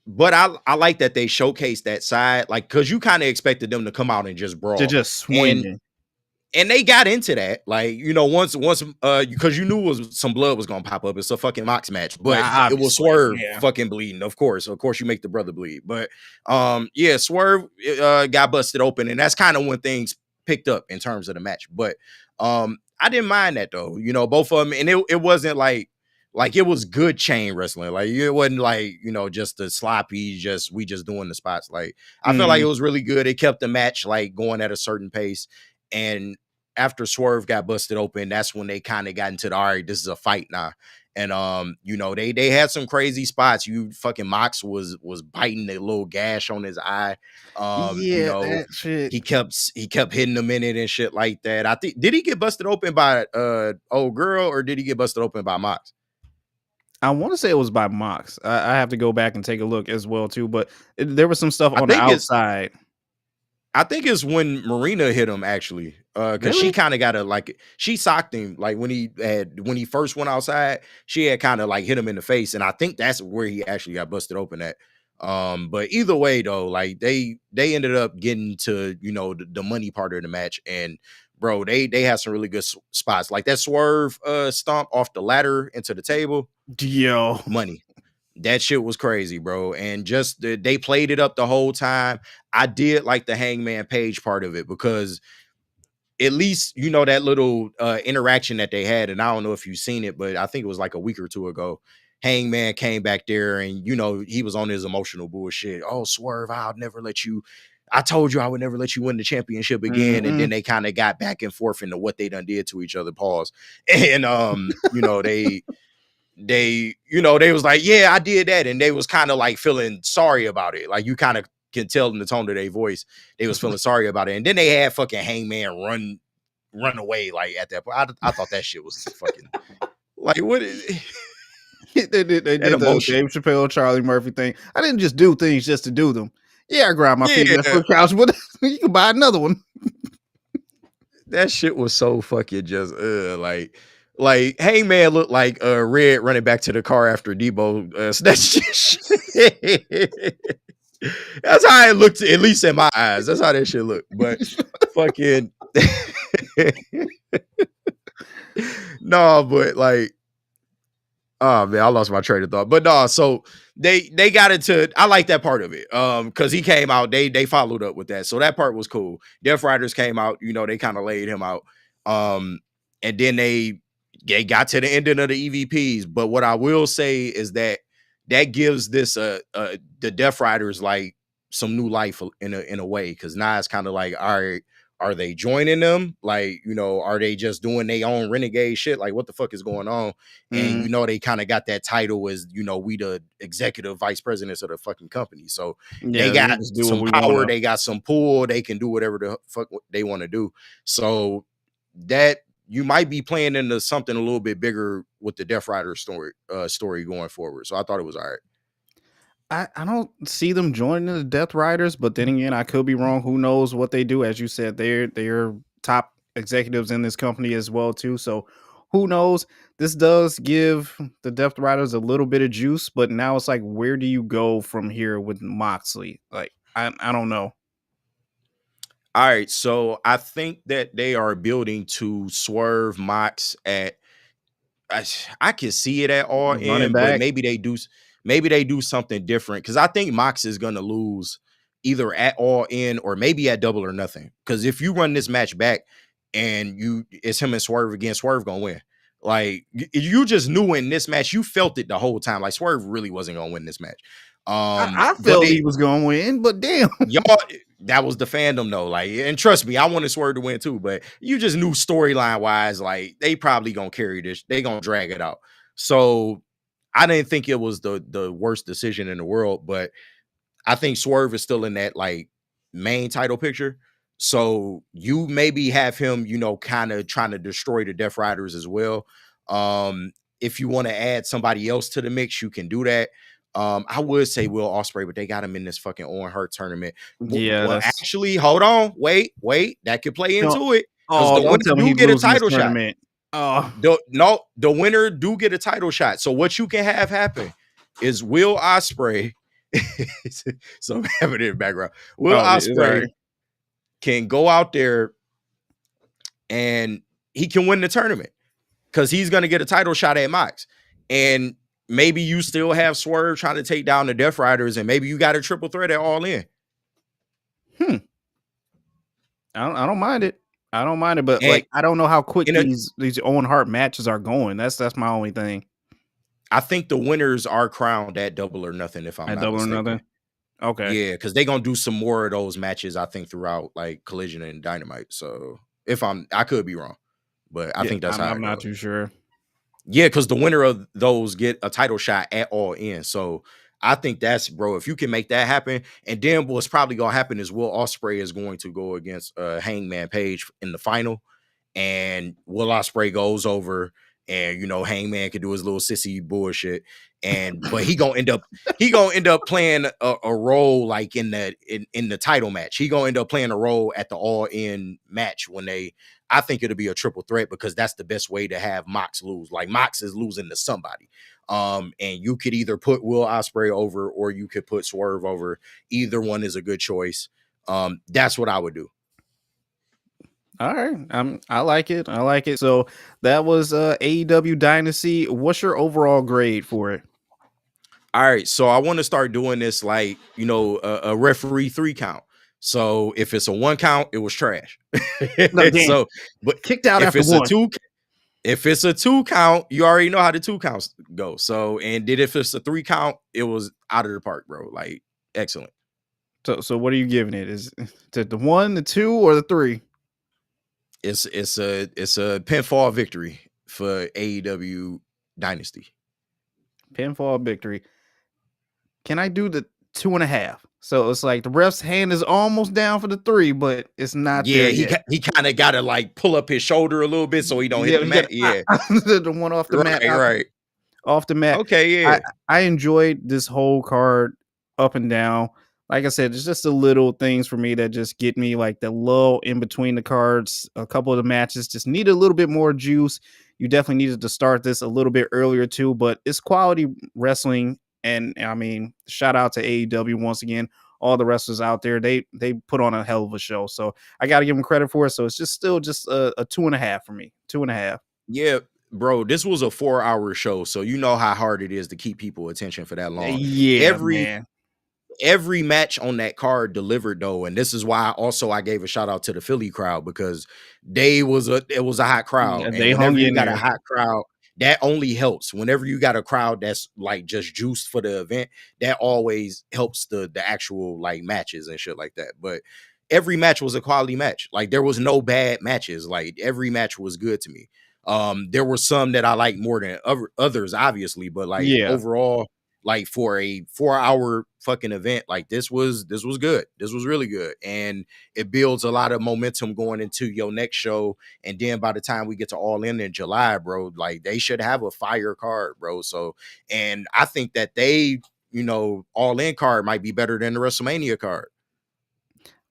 but I like that they showcased that side, like, cause you kind of expected them to come out and just They're brawl. just And swinging. they got into that, like, once because you knew some blood was gonna pop up. It's a fucking Mox match, Well, but it was obviously, Swerve yeah. fucking bleeding. Of course, you make the brother bleed, but yeah, Swerve got busted open, and that's kind of when things picked up in terms of the match. But I didn't mind that though, both of them, and it wasn't like it was good chain wrestling. Like it wasn't like, just the sloppy, we just doing the spots. Like I felt like it Mhm. was really good. It kept the match like going at a certain pace. And after Swerve got busted open, that's when they kind of got into the, all right, this is a fight now. And they had some crazy spots. You fucking Mox was biting a little gash on his eye. Yeah, that shit. He kept hitting him in it and shit like that. I think, did he get busted open by old girl, or did he get busted open by Mox? I wanna say it was by Mox. I have to go back and take a look as well too, but there was some stuff I on the think it's outside. I think it's when Marina hit him actually, because she Really? kind of got to like she socked him like when he first went outside, she had kind of like hit him in the face, and I think that's where he actually got busted open at. But either way though, like they ended up getting to the money part of the match, and bro, they had some really good spots like that Swerve stomp off the ladder into the table, Yo. money. That shit was crazy, bro. And just they played it up the whole time. I did like the Hangman Page part of it because at least that little interaction that they had, and I don't know if you've seen it, but I think it was like a week or two ago. Hangman came back there and he was on his emotional bullshit. Oh, Swerve, I'll never let you. I told you I would never let you win the championship again. And then Mhm. they kind of got back and forth into what they done did to each other. Pause. And they was like, yeah, I did that, and they was kind of like feeling sorry about it. Like you kind of can tell in the tone of their voice they was feeling sorry about it. And then they had fucking Hangman run away like at that point. I thought that shit was fucking like, what is They that did the emotion? Dave Chappelle, Charlie Murphy thing. I didn't just do things just to do them. Yeah, I grind my feet against Yeah, the couch, but you can buy another one. that shit was so fucking just like Hangman looked like Red running back to the car after Debo snatched his shit. That's how it looked, at least in my eyes. That's how that shit looked. But fucking no, but like, oh man, I lost my train of thought. But no, so they got into, I like that part of it. Because he came out, they followed up with that. So that part was cool. Death Riders came out, they kind of laid him out. And then they got to the ending of the EVPs. But what I will say is that gives this the Death Riders like some new life in a way. Cause now it's kind of like, all right, are they joining them? Like, are they just doing their own renegade shit? Like, what the fuck is going on? And they kind of got that title as we the executive vice presidents of the fucking company. So they Yeah, we got just do what some we power, want they got some pull, they can do whatever the fuck they want to do. So that you might be playing into something a little bit bigger with the Death Rider story going forward. So I thought it was all right. I don't see them joining the Death Riders, but then again, I could be wrong. Who knows what they do? As you said, they're top executives in this company as well too. So who knows? This does give the Death Riders a little bit of juice, but now it's like, where do you go from here with Moxley? Like, I don't know. All right, so I think that they are building to swerve Mox at. I can see it at all Running in, but back. maybe they do something different because I think Mox is gonna lose either at all in or maybe at Double or Nothing. Because if you run this match back and it's him and Swerve again, Swerve gonna win. Like you just knew in this match, you felt it the whole time. Like Swerve really wasn't gonna win this match. I But felt he was going to win, but damn. y'all, that was the fandom though. Like, and trust me, I wanted Swerve to win too, but you just knew storyline wise, like they probably gonna carry this, they gonna drag it out. So I didn't think it was the worst decision in the world, but I think Swerve is still in that like main title picture. So you maybe have him, kind of trying to destroy the Death Riders as well. If you want to add somebody else to the mix, you can do that. I would say Will Ospreay, but they got him in this fucking Owen Hart tournament. Yeah, Well, that's actually, hold on, wait, that could play don't. into it because Oh, the don't winner tell me do he's get a losing this title shot. tournament. Oh, The winner do get a title shot. So what you can have happen is Will Ospreay. So I'm having it in the background. Will Ospreay sorry. can go out there and he can win the tournament because he's going to get a title shot at Mox. And maybe you still have Swerve trying to take down the Death Riders, and maybe you got a triple threat at All In. I don't mind it. I don't mind it, but And like I don't know how quick in a, these Owen Hart matches are going. That's my only thing. I think the winners are crowned at Double or Nothing, if I'm At not Double or mistaken. Nothing. Okay. Yeah, because they're gonna do some more of those matches, I think, throughout like Collision and Dynamite. So I could be wrong, but I Yeah, think that's how I'm it not goes. too sure. Yeah, because the winner of those get a title shot at All In. So I think that's, bro, if you can make that happen, and then what's probably gonna happen is Will Ospreay is going to go against Hangman Page in the final, and Will Ospreay goes over, and Hangman can do his little sissy bullshit, but he gonna end up playing a role like in the title match. He gonna end up playing a role at the All In match when I think it'll be a triple threat because that's the best way to have Mox lose. Like Mox is losing to somebody. And you could either put Will Ospreay over or you could put Swerve over. Either one is a good choice. That's what I would do. All right. I like it. I like it. So that was AEW Dynasty. What's your overall grade for it? All right, so I want to start doing this like a referee 3 count. So if it's a 1 count, it was trash. No, damn. So, but Kicked out if after it's a one. 2, if it's a 2 count, you already know how the 2 counts go. So, and then if it's a 3 count, it was out of the park, bro. Like excellent. So what are you giving it? Is it the 1, the 2, or the 3? It's a pinfall victory for AEW Dynasty. Pinfall victory. Can I do the 2.5? So it's like the ref's hand is almost down for the 3, but it's not Yeah, there yet. he kind of got to like pull up his shoulder a little bit so he don't hit the mat. Yeah, The one off the mat. right. Off the mat. Okay, yeah. I enjoyed this whole card up and down. Like I said, it's just the little things for me that just get me, like the lull in between the cards. A couple of the matches just need a little bit more juice. You definitely needed to start this a little bit earlier too, but it's quality wrestling. And I mean, shout out to AEW once again. all the wrestlers out there. They put on a hell of a show. So I got to give them credit for it. So it's just still just a 2.5 for me. 2.5. Yeah, bro, this was a 4-hour show, so you know how hard it is to keep people attention for that long. Yeah, Every man. every match on that card delivered though, and this is why also I gave a shout out to the Philly crowd because it was a hot crowd, and They hung whenever you in got a there. hot crowd, that only helps. Whenever you got a crowd that's like just juiced for the event, that always helps the actual like matches and shit like that. But every match was a quality match. Like there was no bad matches. Like every match was good to me. There were some that I liked more than others, obviously, but like Yeah. overall, like for a 4-hour fucking event, like this was good. This was really good. And it builds a lot of momentum going into your next show. And then by the time we get to All In July, bro, like they should have a fire card, bro. So, and I think that All In card might be better than the WrestleMania card.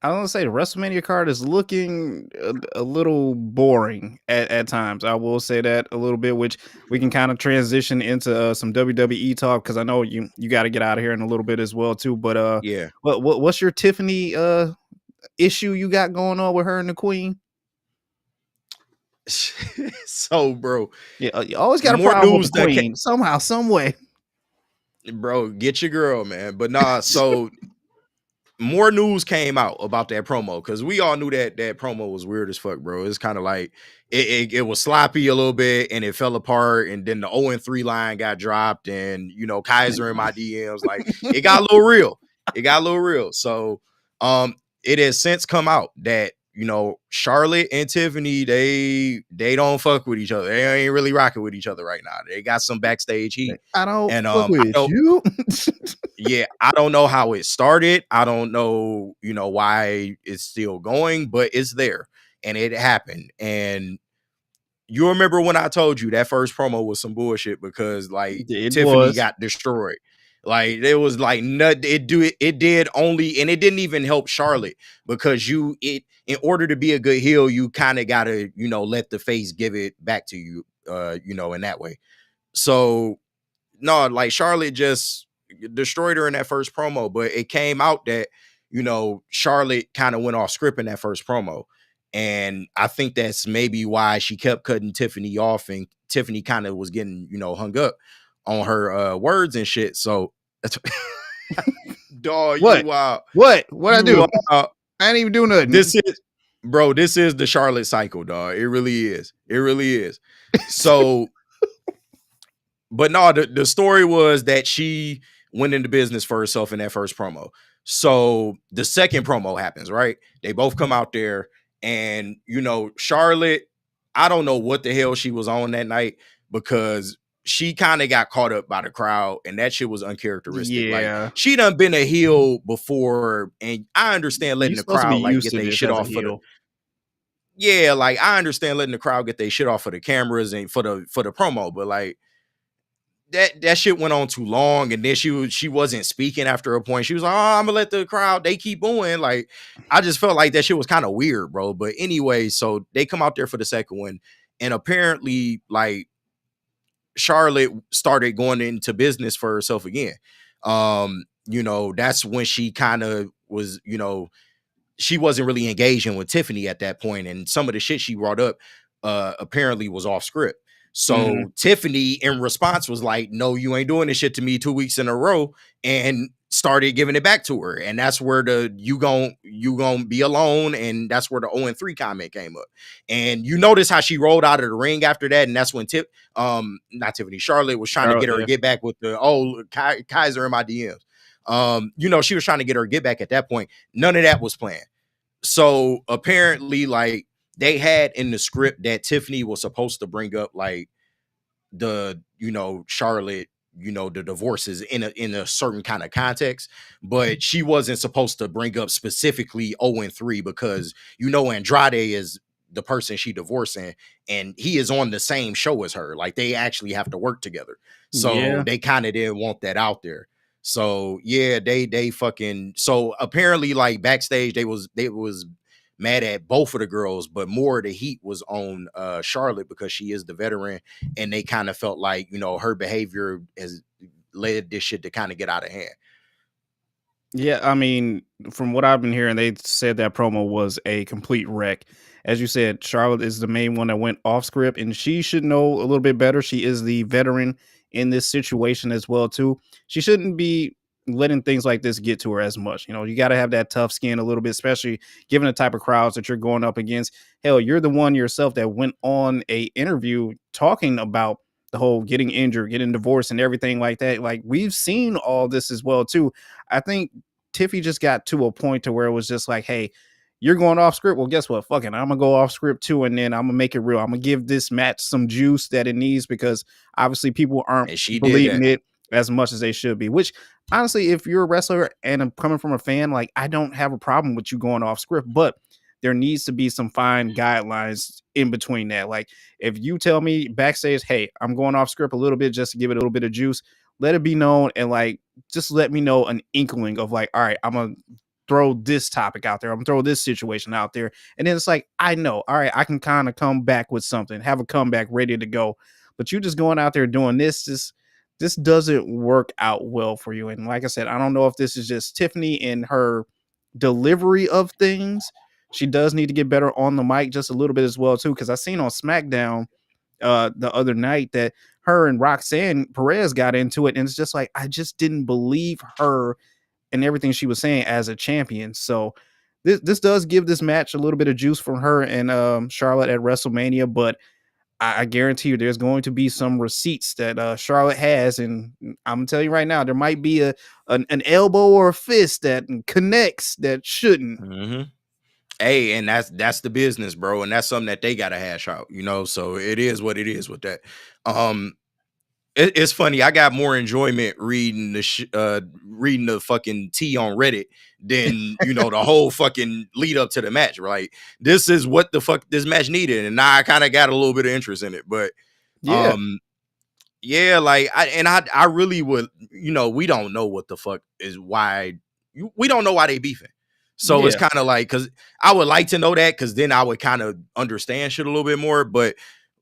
I want to say the WrestleMania card is looking a little boring at times. I will say that a little bit, which we can kind of transition into some WWE talk because I know you got to get out of here in a little bit as well too. But Yeah. what's your Tiffany issue you got going on with her and the Queen? So, bro, Yeah, you always got a more problem with news the that Queen somehow, some way. bro, get your girl, man. But nah, so more news came out about that promo because we all knew that promo was weird as fuck, bro. It's kind of like it was sloppy a little bit and it fell apart, and then the 0-3 line got dropped, and Kaiser in my DMs, like it got a little real. It got a little real. So it has since come out that Charlotte and Tiffany, they don't fuck with each other. They ain't really rocking with each other right now. They got some backstage heat. I don't And fuck I with don't you. yeah, I don't know how it started. I don't know, why it's still going, but it's there and it happened. And you remember when I told you that first promo was some bullshit because like It Tiffany was. got destroyed. Like it was like it did only, and it didn't even help Charlotte because in order to be a good heel, you kind of gotta, let the face give it back to you, in that way. So no, like Charlotte just destroyed her in that first promo, but it came out that, Charlotte kind of went off script in that first promo. And I think that's maybe why she kept cutting Tiffany off, and Tiffany kind of was getting, hung up on her words and shit. So that's dog, you What? wild. What I do? You wild. I didn't even do nothing. This is bro, this is the Charlotte cycle, dog. It really is. It really is. So but no, the story was that she went into business for herself in that first promo. So the second promo happens, right? They both come out there, and Charlotte, I don't know what the hell she was on that night because she kind of got caught up by the crowd, and that shit was uncharacteristic. Like Yeah. she done been a heel before, and I understand You're letting the supposed to be crowd like used get to their this shit as a off for the heel. yeah, like I understand letting the crowd get their shit off for the cameras and for the promo, but like that shit went on too long, and then she wasn't speaking after a point. She was like, "Oh, I'm gonna let the crowd. They keep going." Like I just felt like that shit was kind of weird, bro. But anyway, so they come out there for the second one, and apparently, like Charlotte started going into business for herself again. That's when she kind of was, she wasn't really engaging with Tiffany at that point, and some of the shit she brought up apparently was off script. Mhm. So Tiffany, in response, was like, "No, you ain't doing this shit to me 2 weeks in a row," and started giving it back to her. And that's where the you gon' be alone, and that's where the 0-3 comment came up. And you notice how she rolled out of the ring after that, and that's when not Tiffany, Charlotte was trying to get Charlotte, her to yeah. get back with the Kaiser in my DMs. She was trying to get her to get back at that point. None of that was planned. So apparently, like they had in the script that Tiffany was supposed to bring up like the Charlotte, the divorces in a certain kind of context, but she wasn't supposed to bring up specifically 0-3 because Andrade is the person she divorcing, and he is on the same show as her. Like they actually have to work together. So Yeah. they kind of didn't want that out there. So yeah, they fucking so apparently like backstage they was mad at both of the girls, but more of the heat was on Charlotte because she is the veteran, and they kind of felt like her behavior has led this shit to kind of get out of hand. Yeah, I mean, from what I've been hearing, they said that promo was a complete wreck. As you said, Charlotte is the main one that went off script, and she should know a little bit better. She is the veteran in this situation as well, too. She shouldn't be letting things like this get to her as much. You know, you got to have that tough skin a little bit, especially given the type of crowds that you're going up against. Hell, you're the one yourself that went on a interview talking about the whole getting injured, getting divorced, and everything like that. Like we've seen all this as well too. I think Tiffy just got to a point to where it was just like, hey, you're going off script. Well, guess what? Fucking, I'm gonna go off script too, and then I'm gonna make it real. I'm gonna give this match some juice that it needs because obviously people aren't And she did believing that. it as much as they should be. Which honestly, if you're a wrestler and I'm coming from a fan, like I don't have a problem with you going off script, but there needs to be some fine guidelines in between that. Like if you tell me backstage, hey, I'm going off script a little bit just to give it a little bit of juice, let it be known and like just let me know an inkling of like, all right, I'm gonna throw this topic out there. I'm gonna throw this situation out there. And then it's like, I know, all right, I can kind of come back with something, have a comeback ready to go. But you just going out there doing this doesn't work out well for you. And like I said, I don't know if this is just Tiffany in her delivery of things. She does need to get better on the mic just a little bit as well, too. Cause I seen on SmackDown the other night that her and Roxanne Perez got into it, and it's just like I just didn't believe her and everything she was saying as a champion. So this does give this match a little bit of juice from her and Charlotte at WrestleMania, but I guarantee you there's going to be some receipts that Charlotte has, and I'm gonna tell you right now, there might be an elbow or a fist that connects that shouldn't. Hmm. Hey, and that's the business, bro, and that's something that they gotta hash out, So it is what it is with that. Um, it's funny. I got more enjoyment reading reading the fucking tea on Reddit than the whole fucking lead up to the match. Right? This is what the fuck this match needed, and now I kind of got a little bit of interest in it. But Yeah, um, yeah, like I really would. We don't know what the fuck is why we don't know why they beefing. So it's yeah, kind of like because I would like to know that because then I would kind of understand shit a little bit more. But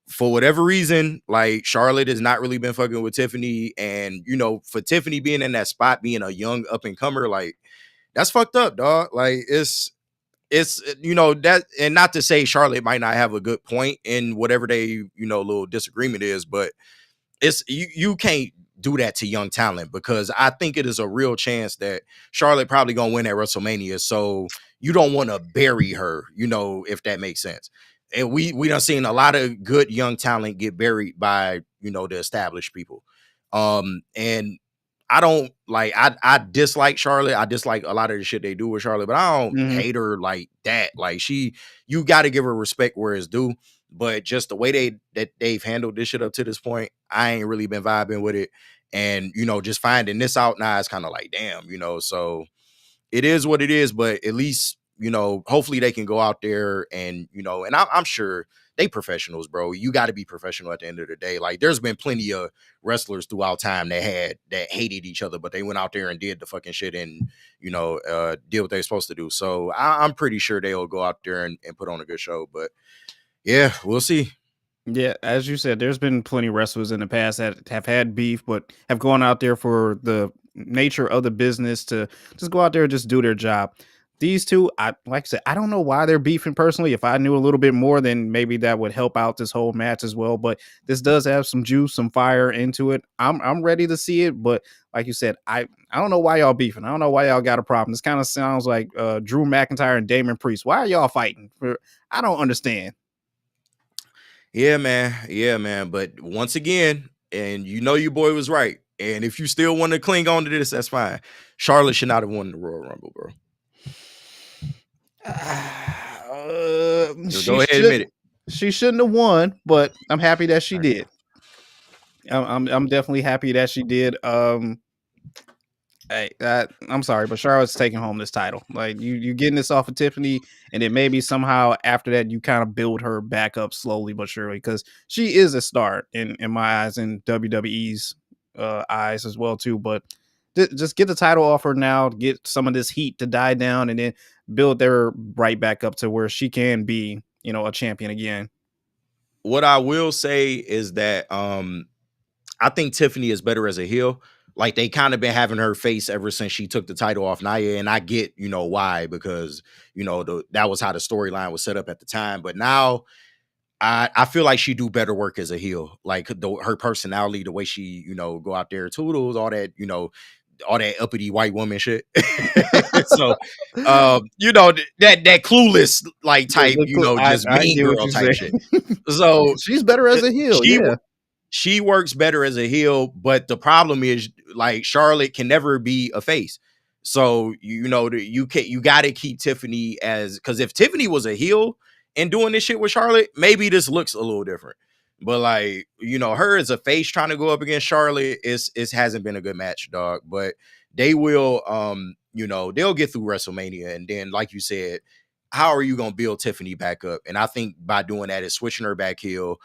for whatever reason, like Charlotte has not really been fucking with Tiffany, and for Tiffany being in that spot, being a young up and comer, like that's fucked up, dog. Like it's that, and not to say Charlotte might not have a good point in whatever they little disagreement is, but it's you can't do that to young talent because I think it is a real chance that Charlotte probably gonna win at WrestleMania. So you don't want to bury her, if that makes sense. And we done seen a lot of good young talent get buried by the established people. And I don't like I dislike Charlotte. I dislike a lot of the shit they do with Charlotte, but I don't hmm hate her like that. Like you got to give her respect where it's due. But just the way they've handled this shit up to this point, I ain't really been vibing with it. And just finding this out now is kind of like, damn, So it is what it is. But at least hopefully they can go out there and and I'm sure they professionals, bro. You got to be professional at the end of the day. Like there's been plenty of wrestlers throughout time that hated each other, but they went out there and did the fucking shit and did what they're supposed to do. So I'm pretty sure they'll go out there and put on a good show. But yeah, we'll see. Yeah, as you said, there's been plenty of wrestlers in the past that have had beef, but have gone out there for the nature of the business to just go out there and just do their job. These two, I like I said, I don't know why they're beefing personally. If I knew a little bit more, then maybe that would help out this whole match as well. But this does have some juice, some fire into it. I'm ready to see it. But like you said, I don't know why y'all beefing. I don't know why y'all got a problem. This kind of sounds like Drew McIntyre and Damon Priest. Why are y'all fighting? I don't understand. Yeah, man. Yeah, man. But once again, and your boy was right. And if you still want to cling on to this, that's fine. Charlotte should not have won the Royal Rumble, bro. So She go ahead and admit should it. she shouldn't have won, but I'm happy that she All right. did. I'm definitely happy that she did. Hey, I'm sorry, but Charlotte's taking home this title. Like you getting this off of Tiffany, and then maybe somehow after that you kind of build her back up slowly but surely because she is a star in my eyes, in WWE's eyes as well too. But just get the title off her now, get some of this heat to die down, and then build her right back up to where she can be, a champion again. What I will say is that I think Tiffany is better as a heel, Like they kind of been having her face ever since she took the title off Nia, and I get, you know, why, because you know that was how the storyline was set up at the time. But now I feel like she do better work as a heel. Like her personality, the way she, you know, go out there, toodles, all that, you know, all that uppity white woman shit. So, you know, that clueless like type, you know, just I mean get what girl you type say. shit. So She's better as a heel, she yeah. she works better as a heel, but the problem is like Charlotte can never be a face. So you know you got to keep Tiffany as, because if Tiffany was a heel and doing this shit with Charlotte, maybe this looks a little different. But like, you know, her as a face trying to go up against Charlotte is it hasn't been a good match, dog. But they will you know, they'll get through WrestleMania, and then like you said, how are you gonna build Tiffany back up? And I think by doing that is switching her back heel,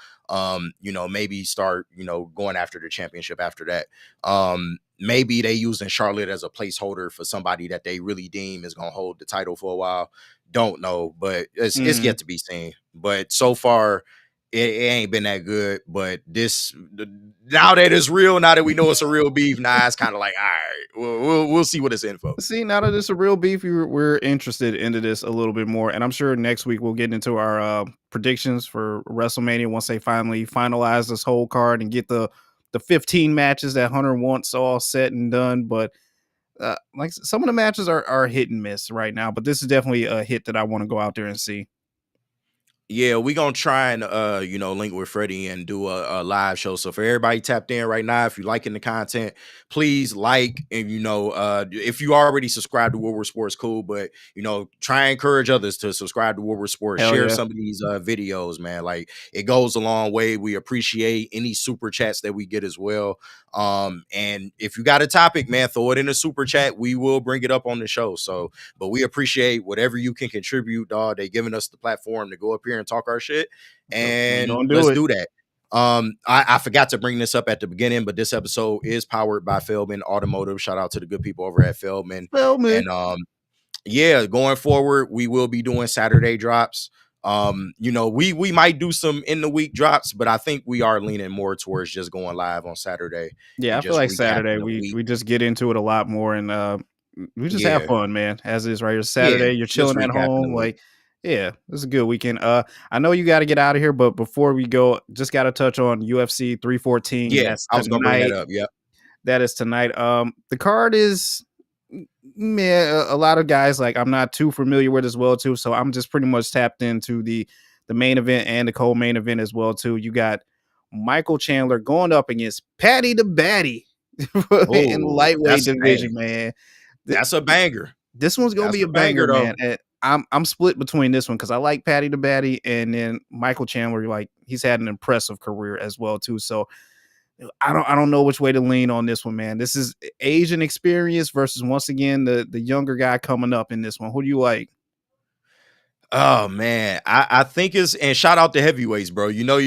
you know, maybe start, you know, going after the championship after that. Maybe they using Charlotte as a placeholder for somebody that they really deem is gonna hold the title for a while. Don't know, but it's Mhm. yet to be seen. But so far, it ain't been that good. But now that it's real, now that we know it's a real beef, now it's kind of like, all right, we'll see what it's in for. See, now that it's a real beef, we're interested into this a little bit more, and I'm sure next week we'll get into our predictions for WrestleMania once they finally finalize this whole card and get the 15 matches that Hunter wants all set and done. But like some of the matches are hit and miss right now, but this is definitely a hit that I want to go out there and see. Yeah, we gonna try and you know, link with Freddie and do a live show. So for everybody tapped in right now, if you're liking the content, please like, and you know, if you already subscribed to Woodward Sports, cool. But you know, try and encourage others to subscribe to Woodward Sports. Hell Share yeah. some of these videos, man. Like it goes a long way. We appreciate any super chats that we get as well. And if you got a topic, man, throw it in a super chat. We will bring it up on the show. So but we appreciate whatever you can contribute, dog. They giving us the platform to go up here and talk our shit, So we and gonna do let's it. do that. I forgot to bring this up at the beginning, but this episode is powered by Feldman Automotive. Shout out to the good people over at Feldman. Well, man. And yeah, going forward, we will be doing Saturday drops. You know, we might do some in the week drops, but I think we are leaning more towards just going live on Saturday Yeah, and I feel just like recapping Saturday the week. we just get into it a lot more and we just have Yeah, fun, man. As is right here. yeah, Saturday, you're just chilling at recapping the home. week. Like, yeah, this is a good weekend. I know you got to get out of here, but before we go, just got to touch on UFC 314. Yeah, That's I was gonna bring that tonight. up. Yeah. That is tonight. The card is man, a lot of guys like I'm not too familiar with as well too, so I'm just pretty much tapped into the main event and the co-main event as well too. You got Michael Chandler going up against Patty the Batty in the Oh, lightweight division, man. Th- that's a banger. This one's gonna That's be a a banger, banger man. though. And I'm split between this one because I like Patty the Batty, and then Michael Chandler, like he's had an impressive career as well too. So I don't know which way to lean on this one, man. This is Asian experience versus once again the younger guy coming up in this one. Who do you like? Oh man, I think it's, and shout out to heavyweights, bro. You know,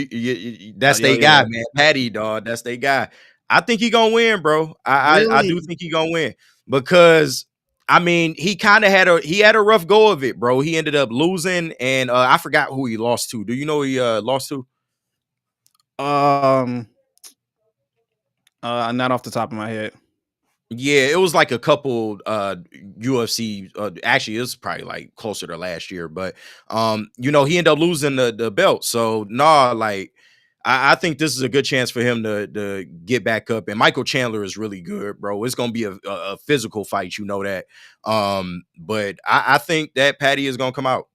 that's Yo, they guy, yeah. man. Patty, dog, that's they guy. I think he gonna win, bro. I do Really? think he gonna win because I mean he kind of had a rough go of it, bro. He ended up losing, and I forgot who he lost to. Do you know who he lost to? Um, not off the top of my head. Yeah, it was like a couple UFC actually it's probably like closer to last year, but you know, he ended up losing the belt. So nah, like I think this is a good chance for him to get back up. And Michael Chandler is really good, bro. It's gonna be a physical fight, you know that. But I think that Patty is gonna come out.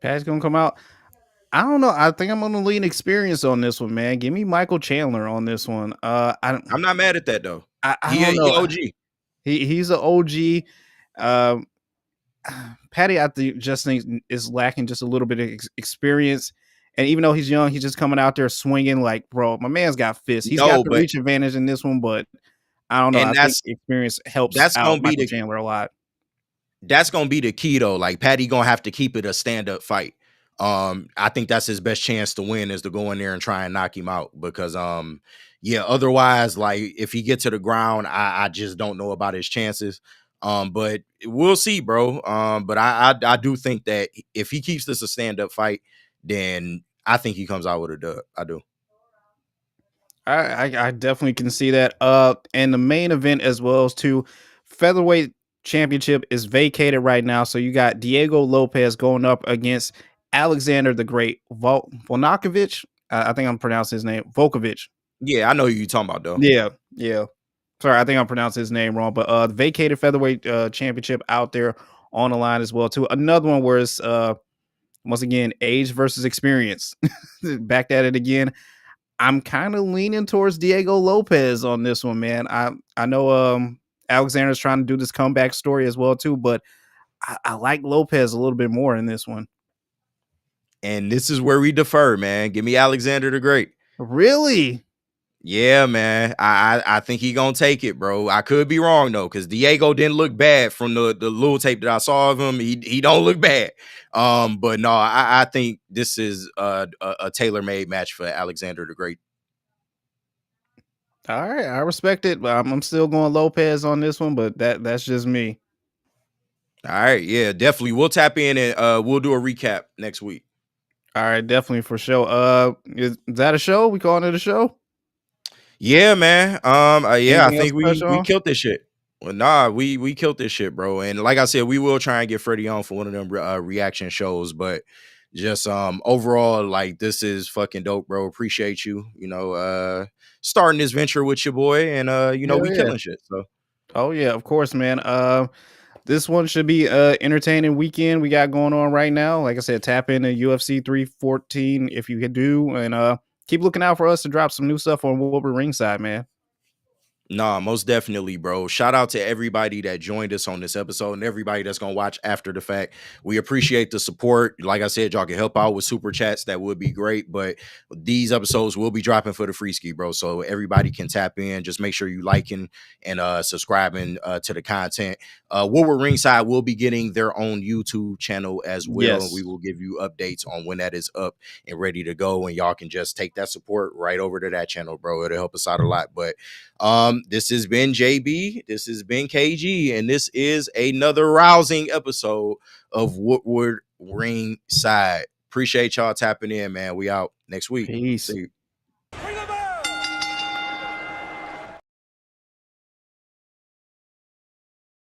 Pat's gonna come out. I don't know. I think I'm gonna lean experience on this one, man. Give me Michael Chandler on this one. I'm not mad at that though. I don't He know. OG. He's an OG. Um, Patty, I think just think is lacking just a little bit of experience. And even though he's young, he's just coming out there swinging like, bro, my man's got fists. He's got No, the but reach advantage in this one, but I don't know. and I think experience helps that's out gonna be Michael the Chandler a lot. that's gonna be the key though. Like Patty gonna have to keep it a stand-up fight. I think that's his best chance to win is to go in there and try and knock him out because yeah, otherwise, like if he gets to the ground, I just don't know about his chances. But we'll see, bro. But I do think that if he keeps this a stand-up fight, then I think he comes out with a dub. I do. I definitely can see that. And the main event as well as too, featherweight championship is vacated right now. So you got Diego Lopez going up against Alexander the Great Volkanovich. I think I'm pronouncing his name Volkovich. Yeah, I know who you talking about though. Yeah, yeah. Sorry, I think I'm pronouncing his name wrong, but the vacated featherweight championship out there on the line as well too. Another one where it's once again age versus experience. Back at it again. I'm kind of leaning towards Diego Lopez on this one, man. I know Alexander's trying to do this comeback story as well too, but I like Lopez a little bit more in this one. And this is where we defer, man. Give me Alexander the Great. Really? Yeah, man. I think he gonna take it, bro. I could be wrong though, because Diego didn't look bad from the little tape that I saw of him. He don't look bad. But no, I think this is a tailor-made match for Alexander the Great. All right, I respect it. But I'm still going Lopez on this one, but that's just me. All right, yeah, definitely. We'll tap in and we'll do a recap next week. All right, definitely for sure. Is that a show? We calling it a show? Yeah, man. Yeah, I Anything else think to touch we on? killed this shit. Well, nah, we killed this shit, bro. And like I said, we will try and get Freddie on for one of them reaction shows. But just overall, like this is fucking dope, bro. Appreciate you, starting this venture with your boy, and Hell we yeah. killing shit. So Oh yeah, of course, man. This one should be entertaining weekend we got going on right now. Like I said, tap into UFC 314 if you do, and keep looking out for us to drop some new stuff on Woodward Ringside, man. nah, most definitely, bro. Shout out to everybody that joined us on this episode and everybody that's gonna watch after the fact. We appreciate the support. Like I said, y'all can help out with super chats. That would be great. But these episodes will be dropping for the free ski, bro. So everybody can tap in. Just make sure you liking and subscribing to the content. Woodward Ringside will be getting their own YouTube channel as well. And we Yes. will give you updates on when that is up and ready to go. And y'all can just take that support right over to that channel, bro. It'll help us out a lot. But this has been JB, this has been KG, and this is another rousing episode of Woodward Ringside. Appreciate y'all tapping in, man. We out next week. Peace. See you.